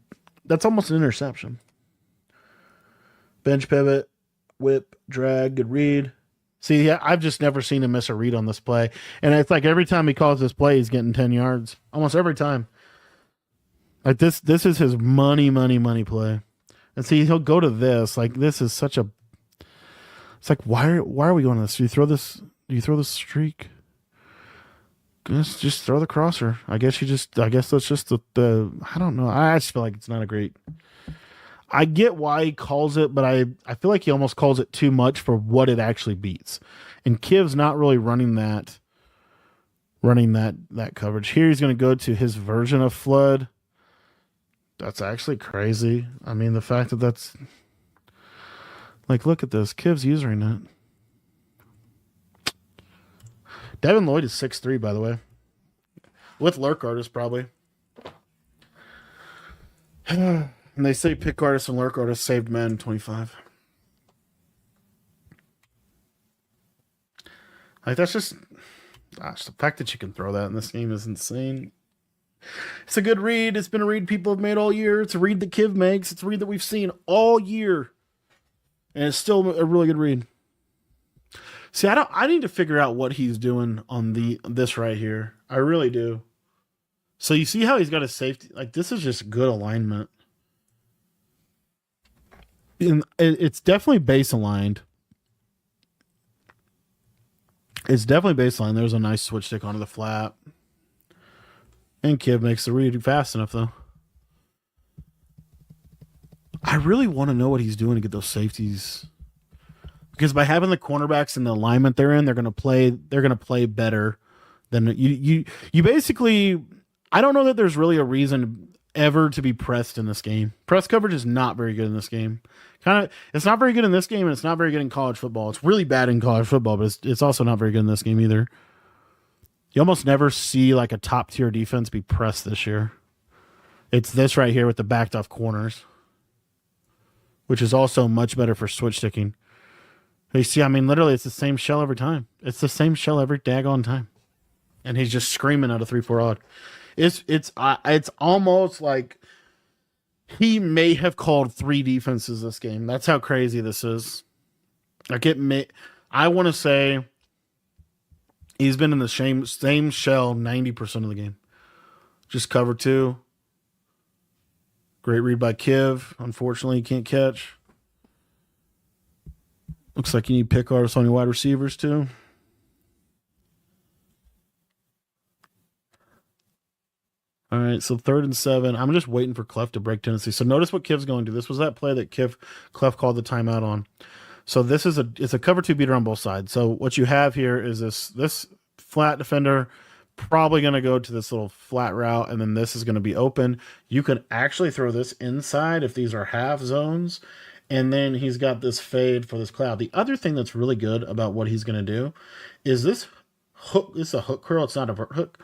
that's almost an interception. Bench pivot, whip, drag, good read. See, yeah, I've just never seen him miss a read on this play. And it's like every time he calls this play, he's getting 10 yards. Almost every time. Like this is his money play. And see, he'll go to this. Like, this is such a... It's like, why are we going to this? Do you throw this streak? Just throw the crosser. I guess that's just the I don't know. I just feel like it's not a great... I get why he calls it, but I feel like he almost calls it too much for what it actually beats. And Kiv's not really running that coverage. Here he's going to go to his version of flood. That's actually crazy. I mean, the fact that that's like, look at this. Kiv's using it. Devin Lloyd is 6'3", by the way. With lurk artists, probably. And they say pick artists and lurk artists saved Madden 25. Like, that's just... Gosh, the fact that you can throw that in this game is insane. It's a good read. It's been a read people have made all year. It's a read that Kiv makes. It's a read that we've seen all year. And it's still a really good read. See, I need to figure out what he's doing on this right here. I really do. So you see how he's got a safety? Like, this is just good alignment. It's definitely base aligned. It's definitely base aligned. There's a nice switch stick onto the flat. And Kiv makes the read fast enough, though. I really want to know what he's doing to get those safeties. Because by having the cornerbacks in the alignment they're in, they're gonna play better than you basically. I don't know that there's really a reason ever to be pressed in this game. Press coverage is not very good in this game. It's not very good in this game, and it's not very good in college football. It's really bad in college football, but it's also not very good in this game either. You almost never see like a top tier defense be pressed this year. It's this right here with the backed off corners, which is also much better for switch sticking. You see, I mean, literally, it's the same shell every time. It's the same shell every daggone time, and he's just screaming out a 3-4 odd. It's almost like he may have called 3 defenses this game. That's how crazy this is. Like, I want to say he's been in the same shell 90% of the game. Just cover 2. Great read by Kiv. Unfortunately, he can't catch. Looks like you need pick artists on your wide receivers too. All right, so 3rd and 7. I'm just waiting for Clef to break Tennessee. So notice what Kiv's going to do. This was that play that Clef called the timeout on. So it's a cover 2 beater on both sides. So what you have here is this flat defender probably going to go to this little flat route, and then this is going to be open. You could actually throw this inside if these are half zones, and then he's got this fade for this cloud. The other thing that's really good about what he's going to do is this hook. This is a hook curl. It's not a vert hook.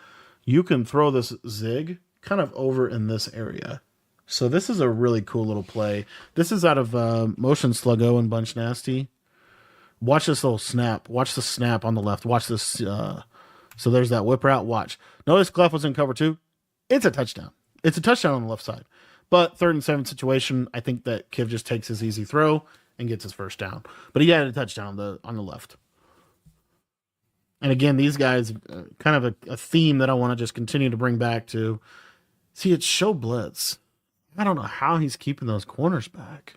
You can throw this zig kind of over in this area. So this is a really cool little play. This is out of Motion Sluggo and Bunch Nasty. Watch this little snap. Watch the snap on the left. Watch this. So there's that whip route. Watch. Notice Clef was in cover 2. It's a touchdown. It's a touchdown on the left side. But 3rd and 7 situation, I think that Kiv just takes his easy throw and gets his first down. But he had a touchdown on the left. And again, these guys, kind of a theme that I want to just continue to bring back to. See, it's show blitz. I don't know how he's keeping those corners back.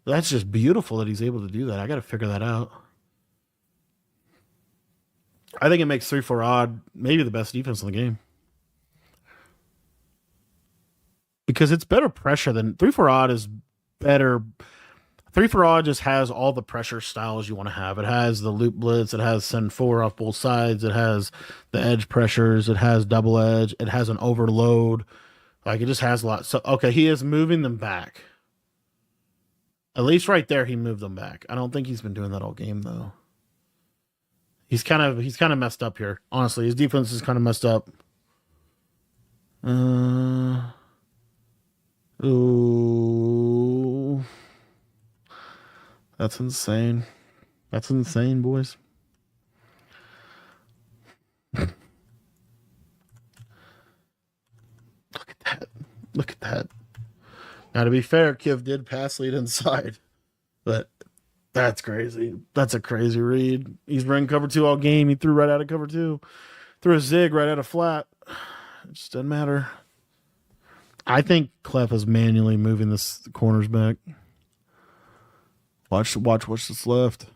That's just beautiful that he's able to do that. I got to figure that out. I think it makes 3-4 odd maybe the best defense in the game. Because it's better pressure than 3-4 odd is better. 3-4 odd just has all the pressure styles you want to have. It has the loop blitz. It has send 4 off both sides. It has the edge pressures. It has double edge. It has an overload. Like, it just has a lot. So, okay, he is moving them back. At least right there, he moved them back. I don't think he's been doing that all game, though. He's kind of messed up here. Honestly, his defense is kind of messed up. Ooh. That's insane. That's insane, boys. Look at that. Look at that. Now, to be fair, Kiv did pass lead inside. But that's crazy. That's a crazy read. He's running cover 2 all game. He threw right out of cover 2. Threw a zig right out of flat. It just doesn't matter. I think Clef is manually moving the corners back. Watch what's this left.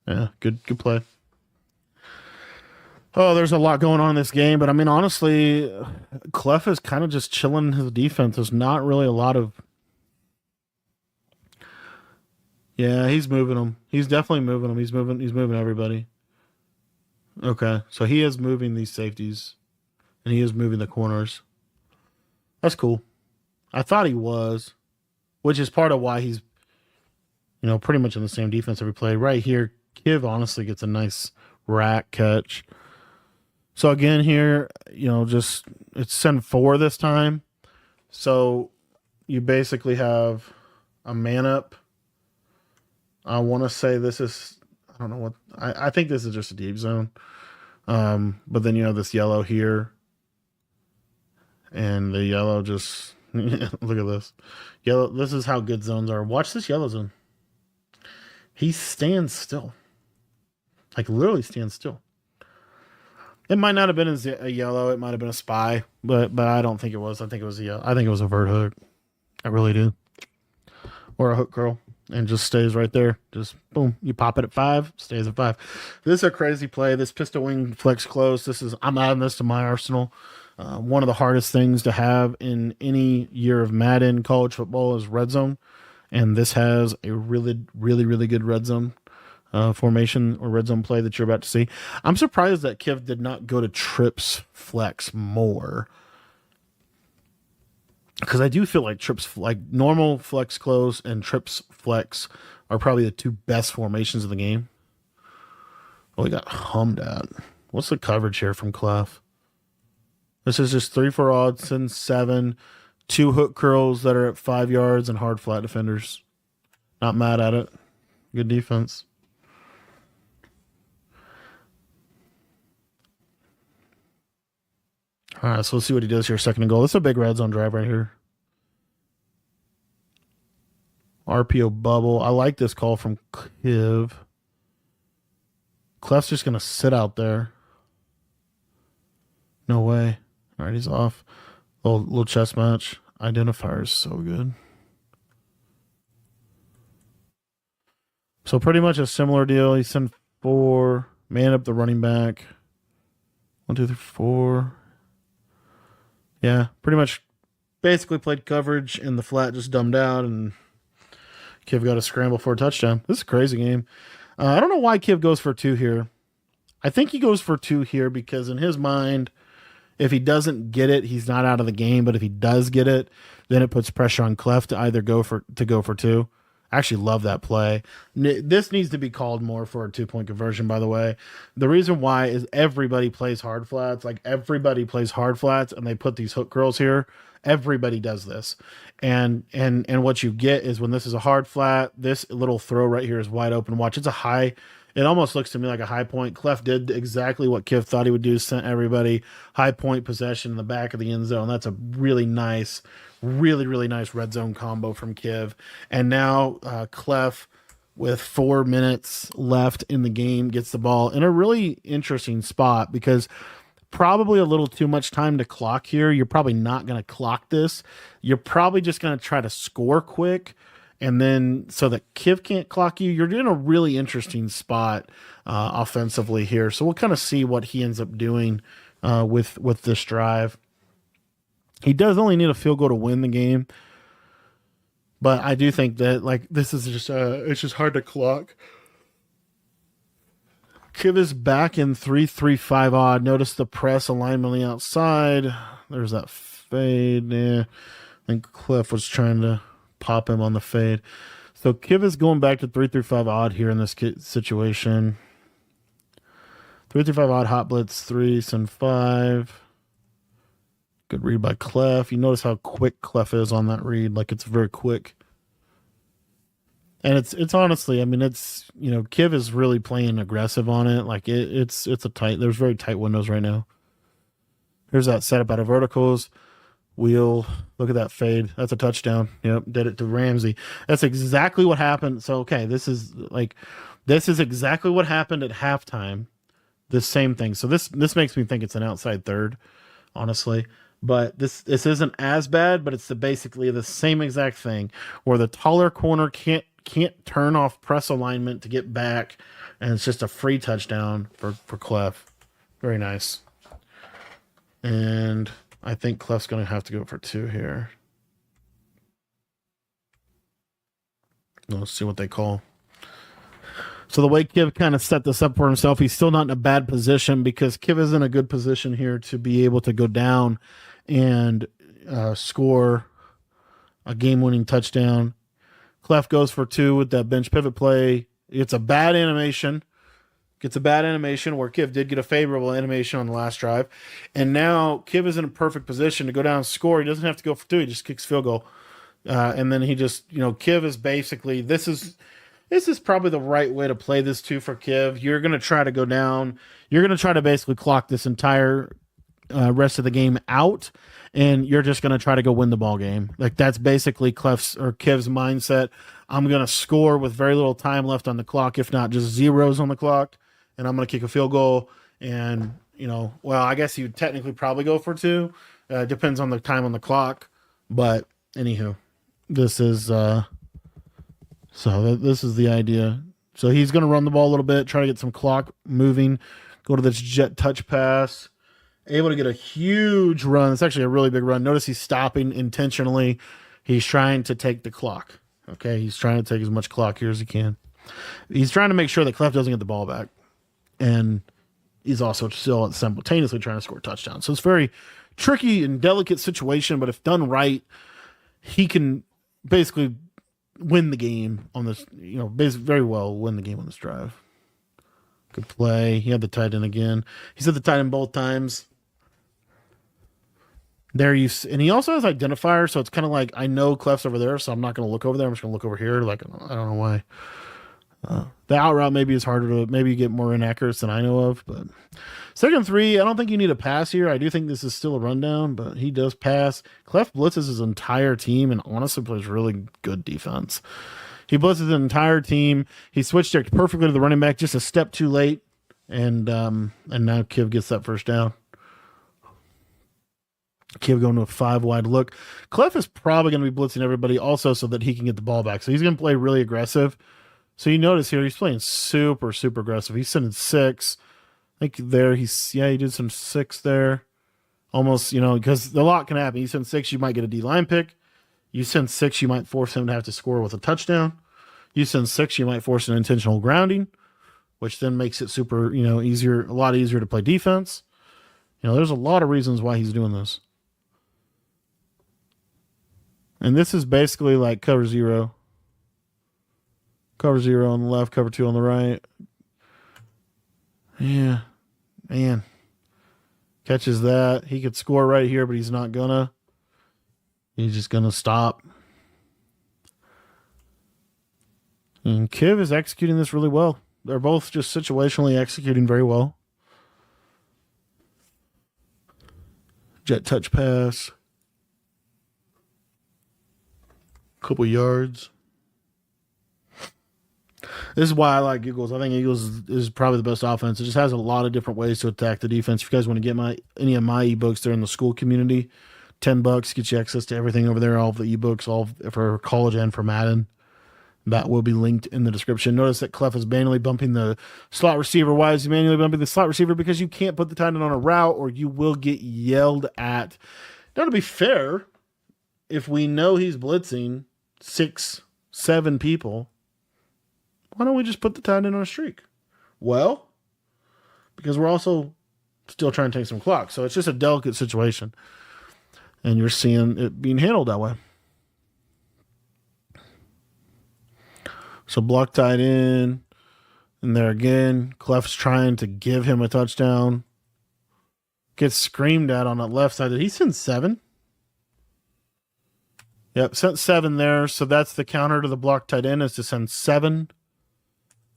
Yeah, good play. Oh, there's a lot going on in this game, but I mean, honestly, Clef is kind of just chilling his defense. There's not really a lot of. Yeah, he's moving them. He's definitely moving them. He's moving everybody. Okay, so he is moving these safeties, and he is moving the corners. That's cool. I thought he was, which is part of why he's, pretty much in the same defense every play. Right here, Kiv honestly gets a nice rack catch. So again here, just it's send 4 this time. So you basically have a man up. I want to say this is, I don't know what, I think this is just a deep zone. But then you have this yellow here. And the yellow just, look at this. Yellow, this is how good zones are. Watch this yellow zone. He stands still. Like, literally stands still. It might not have been a yellow. It might have been a spy. But I don't think it was. I think it was a yellow. I think it was a vert hook. I really do. Or a hook curl. And just stays right there. Just, boom. You pop it at 5. Stays at 5. This is a crazy play. This pistol wing flex close. I'm adding this to my arsenal. One of the hardest things to have in any year of Madden college football is red zone. And this has a really, really, really good red zone formation or red zone play that you're about to see. I'm surprised that Kiv did not go to trips flex more. Because I do feel like trips, like normal flex close and trips flex are probably the 2 best formations of the game. Oh, we got hummed at. What's the coverage here from Clef? This is just 3-4 odds and 7. 2 hook curls that are at 5 yards and hard flat defenders. Not mad at it. Good defense. All right, so let's see what he does here. 2nd and goal. This is a big red zone drive right here. RPO bubble. I like this call from Kiv. Clef's just going to sit out there. No way. All right, he's off. Little chess match. Identifier is so good. So pretty much a similar deal. He sent 4. Man up the running back. 1, 2, 3, 4. Yeah, pretty much basically played coverage, and the flat just dumbed out, and Kiv got a scramble for a touchdown. This is a crazy game. I don't know why Kiv goes for 2 here. I think he goes for 2 here because in his mind, if he doesn't get it, he's not out of the game. But if he does get it, then it puts pressure on Clef to either go for 2. I actually love that play. This needs to be called more for a 2-point conversion, by the way. The reason why is everybody plays hard flats. Like, everybody plays hard flats, and they put these hook curls here. Everybody does this. And what you get is when this is a hard flat, this little throw right here is wide open. Watch, it's a high. It almost looks to me like a high point. Clef did exactly what Kiv thought he would do, sent everybody high point possession in the back of the end zone. That's a really nice, really nice red zone combo from Kiv. And now Clef, with 4 minutes left in the game, gets the ball in a really interesting spot because probably a little too much time to clock here. You're probably not going to clock this. You're probably just going to try to score quick. And then so that Kiv can't clock you, you're in a really interesting spot offensively here. So we'll kind of see what he ends up doing with this drive. He does only need a field goal to win the game. But I do think that, like, this is just it's just hard to clock. Kiv is back in 3-3-5 odd. Notice the press alignment on the outside. There's that fade. Yeah. I think Clef was trying to pop him on the fade. So Kiv is going back to 3-3-5 odd here in this situation. 3-3-5 odd, hot blitz, 3, send 5. Good read by Clef. You notice how quick Clef is on that read. Like, it's very quick. And it's honestly, I mean, it's, you know, Kiv is really playing aggressive on it. Like, it's a tight, there's very tight windows right now. Here's that setup out of verticals. Wheel, look at that fade. That's a touchdown. Yep, did it to Ramsey. That's exactly what happened. So, okay, this is exactly what happened at halftime. This same thing. So this makes me think it's an outside third, honestly. But this isn't as bad, but it's basically the same exact thing where the taller corner can't turn off press alignment to get back, and it's just a free touchdown for Clef. Very nice. And I think Clef's going to have to go for 2 here. Let's see what they call. So the way Kiv kind of set this up for himself, he's still not in a bad position because Kiv is in a good position here to be able to go down and score a game-winning touchdown. Clef goes for 2 with that bench pivot play. It's a bad animation. Gets a bad animation where Kiv did get a favorable animation on the last drive. And now Kiv is in a perfect position to go down and score. He doesn't have to go for 2. He just kicks field goal. And then he just, you know, Kiv is basically, this is probably the right way to play this too for Kiv. You're going to try to go down. You're going to try to basically clock this entire rest of the game out. And you're just going to try to go win the ball game. Like, that's basically Clef's or Kiv's mindset. I'm going to score with very little time left on the clock, if not just zeros on the clock. And I'm going to kick a field goal. And, you know, well, I guess you'd technically probably go for 2. Depends on the time on the clock. But anywho, this is this is the idea. So he's going to run the ball a little bit, try to get some clock moving, go to this jet touch pass, able to get a huge run. It's actually a really big run. Notice he's stopping intentionally. He's trying to take the clock. Okay, he's trying to take as much clock here as he can. He's trying to make sure that Clef doesn't get the ball back. And he's also still simultaneously trying to score a touchdown. So it's a very tricky and delicate situation, but if done right, he can basically win the game on this, you know, very well win the game on this drive. Good play. He had the tight end again. He's at the tight end both times. There you see, and he also has identifier, so it's kind of like, I know Clef's over there, so I'm not going to look over there. I'm just going to look over here. Like, I don't know why. The out route maybe is harder to, maybe you get more inaccurates than I know of, but 2nd and 3, I don't think you need a pass here. I do think this is still a rundown, but he does pass. Clef blitzes his entire team and honestly plays really good defense. He blitzes his entire team. He switched it perfectly to the running back, just a step too late, and now Kiv gets that first down. Kiv going to a 5 wide look. Clef is probably going to be blitzing everybody also so that he can get the ball back. So he's going to play really aggressive. So you notice here, he's playing super aggressive. He's sending 6. I think there he did some 6 there. Almost, because a lot can happen. You send 6, you might get a D-line pick. You send 6, you might force him to have to score with a touchdown. You send 6, you might force an intentional grounding, which then makes it super, easier, a lot easier to play defense. There's a lot of reasons why he's doing this. And this is basically like cover 0. Cover 0 on the left, cover 2 on the right. Yeah, man. Catches that. He could score right here, but he's not gonna. He's just gonna stop. And Kiv is executing this really well. They're both just situationally executing very well. Jet touch pass. Couple yards. This is why I like Eagles. I think Eagles is probably the best offense. It just has a lot of different ways to attack the defense. If you guys want to get any of my ebooks, they're in the school community. $10 gets you access to everything over there, all the ebooks, all for college and for Madden. That will be linked in the description. Notice that Clef is manually bumping the slot receiver. Why is he manually bumping the slot receiver? Because you can't put the tight end on a route or you will get yelled at. Now, to be fair, if we know he's blitzing 6, 7 people, why don't we just put the tight end on a streak? Well, because we're also still trying to take some clock. So it's just a delicate situation. And you're seeing it being handled that way. So block tight end. And there again, Clef's trying to give him a touchdown. Gets screamed at on the left side. Did he send 7? Yep, sent 7 there. So that's the counter to the block tight end, is to send 7.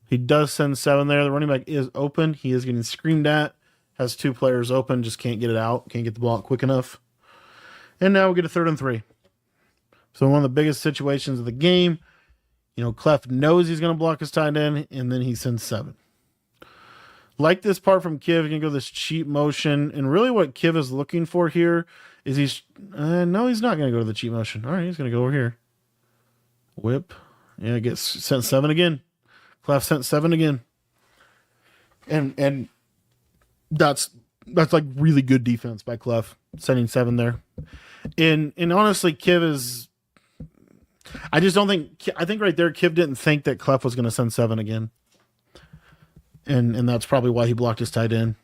He does send 7 there. The running back is open. He is getting screamed at. Has 2 players open. Just can't get it out. Can't get the ball out quick enough. And now we get a 3rd and 3. So one of the biggest situations of the game. Clef knows he's going to block his tight end, and then he sends 7. Like this part from Kiv, you can go this cheap motion. And really what Kiv is looking for here is no, he's not going to go to the cheap motion. All right, he's going to go over here. Whip. Yeah, gets sent 7 again. Clef sent 7 again. And that's like really good defense by Clef, sending 7 there. And honestly, Kiv is... I think right there, Kiv didn't think that Clef was going to send 7 again. And that's probably why he blocked his tight end.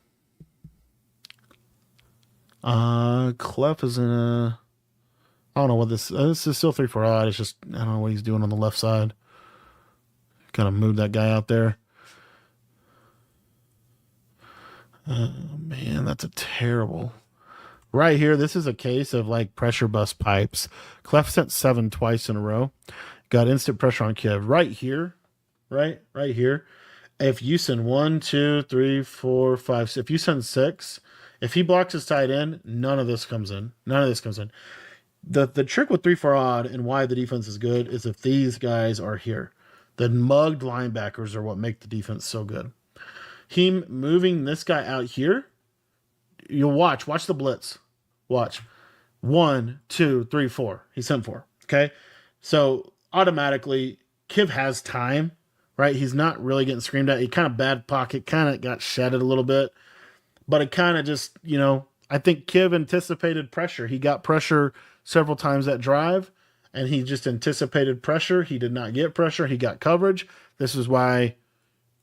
Clef is in a... I don't know what this is still 3-4 odd. It's just, I don't know what he's doing on the left side. Kind of moved that guy out there. Oh, man, that's a terrible... Right here, this is a case of like pressure bust pipes. Clef sent 7 twice in a row. Got instant pressure on Kiv. Right here, right here. If you send 1, 2, 3, 4, 5, if you send 6, if he blocks his tight end, none of this comes in. None of this comes in. The trick with 3-4 odd and why the defense is good is if these guys are here. The mugged linebackers are what make the defense so good. Him moving this guy out here, you'll watch the blitz. Watch. 1, 2, 3, 4. He sent 4. Okay. So automatically Kiv has time, right? He's not really getting screamed at. He kind of bad pocket, kind of got shedded a little bit, but it kind of just, I think Kiv anticipated pressure. He got pressure several times that drive and he just anticipated pressure. He did not get pressure. He got coverage. This is why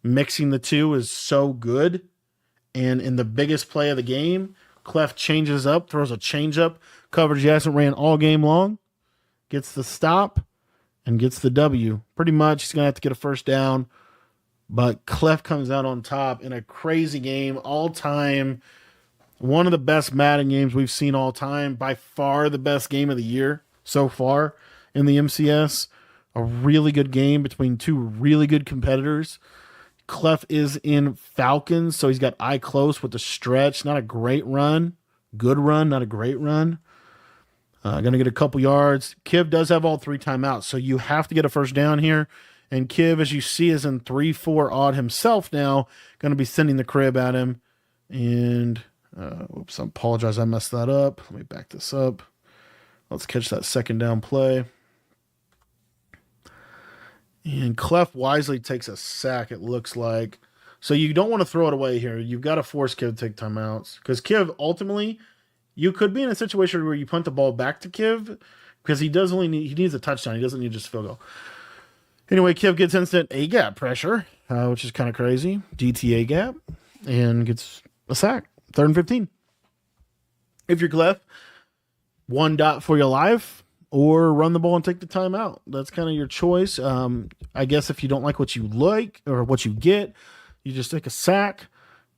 mixing the two is so good. And in the biggest play of the game, Clef changes up, throws a change up, coverage he hasn't ran all game long, gets the stop, and gets the W. Pretty much, he's going to have to get a first down, but Clef comes out on top in a crazy game, all time, one of the best Madden games we've seen all time, by far the best game of the year so far in the MCS. A really good game between 2 really good competitors. Clef is in Falcons, so he's got eye close with the stretch. Not a great run. Good run, not a great run. Going to get a couple yards. Kiv does have all 3 timeouts, so you have to get a first down here. And Kiv, as you see, is in 3-4 odd himself now. Going to be sending the crib at him. And, whoops, I apologize. I messed that up. Let me back this up. Let's catch that second down play. And Clef wisely takes a sack, it looks like. So you don't want to throw it away here. You've got to force Kiv to take timeouts. Because Kiv, ultimately, You could be in a situation where you punt the ball back to Kiv because he needs a touchdown. He doesn't need just a field goal. Anyway, Kiv gets instant A-gap pressure, which is kind of crazy. DTA gap, and gets a sack. 3rd and 15. If you're Clef, 1 dot for your life, or run the ball and take the timeout. That's kind of your choice. I guess if you don't like what you like or what you get, you just take a sack.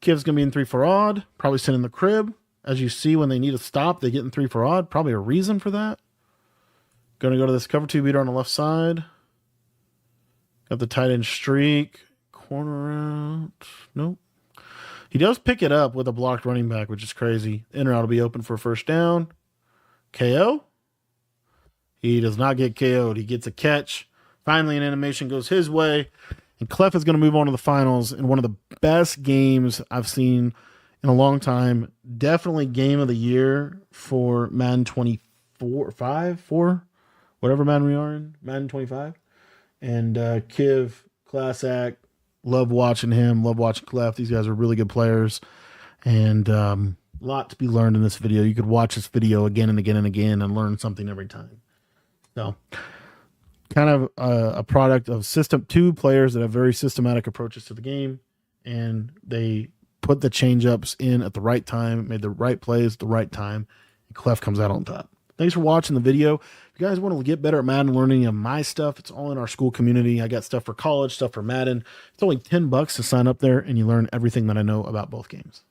Kiv's going to be in 3 for odd, probably sitting in the crib. As you see, when they need a stop, they get in 3 for odd. Probably a reason for that. Going to go to this cover 2 beater on the left side. Got the tight end streak. Corner out. Nope. He does pick it up with a blocked running back, which is crazy. In or out will be open for a first down. KO. He does not get KO'd. He gets a catch. Finally, an animation goes his way. And Clef is going to move on to the finals in one of the best games I've seen in a long time. Definitely game of the year for Madden 24, 5, 4, whatever Madden we are in. Madden 25. And Kiv, class act. Love watching him. Love watching Clef. These guys are really good players. And a lot to be learned in this video. You could watch this video again and again and again and learn something every time. So, kind of a product of system 2 players that have very systematic approaches to the game, and they put the change-ups in at the right time, made the right plays at the right time, and Clef comes out on top. Thanks for watching the video. If you guys want to get better at Madden, learning of my stuff, it's all in our school community. I got stuff for college, stuff for Madden. It's only $10 to sign up there, and you learn everything that I know about both games.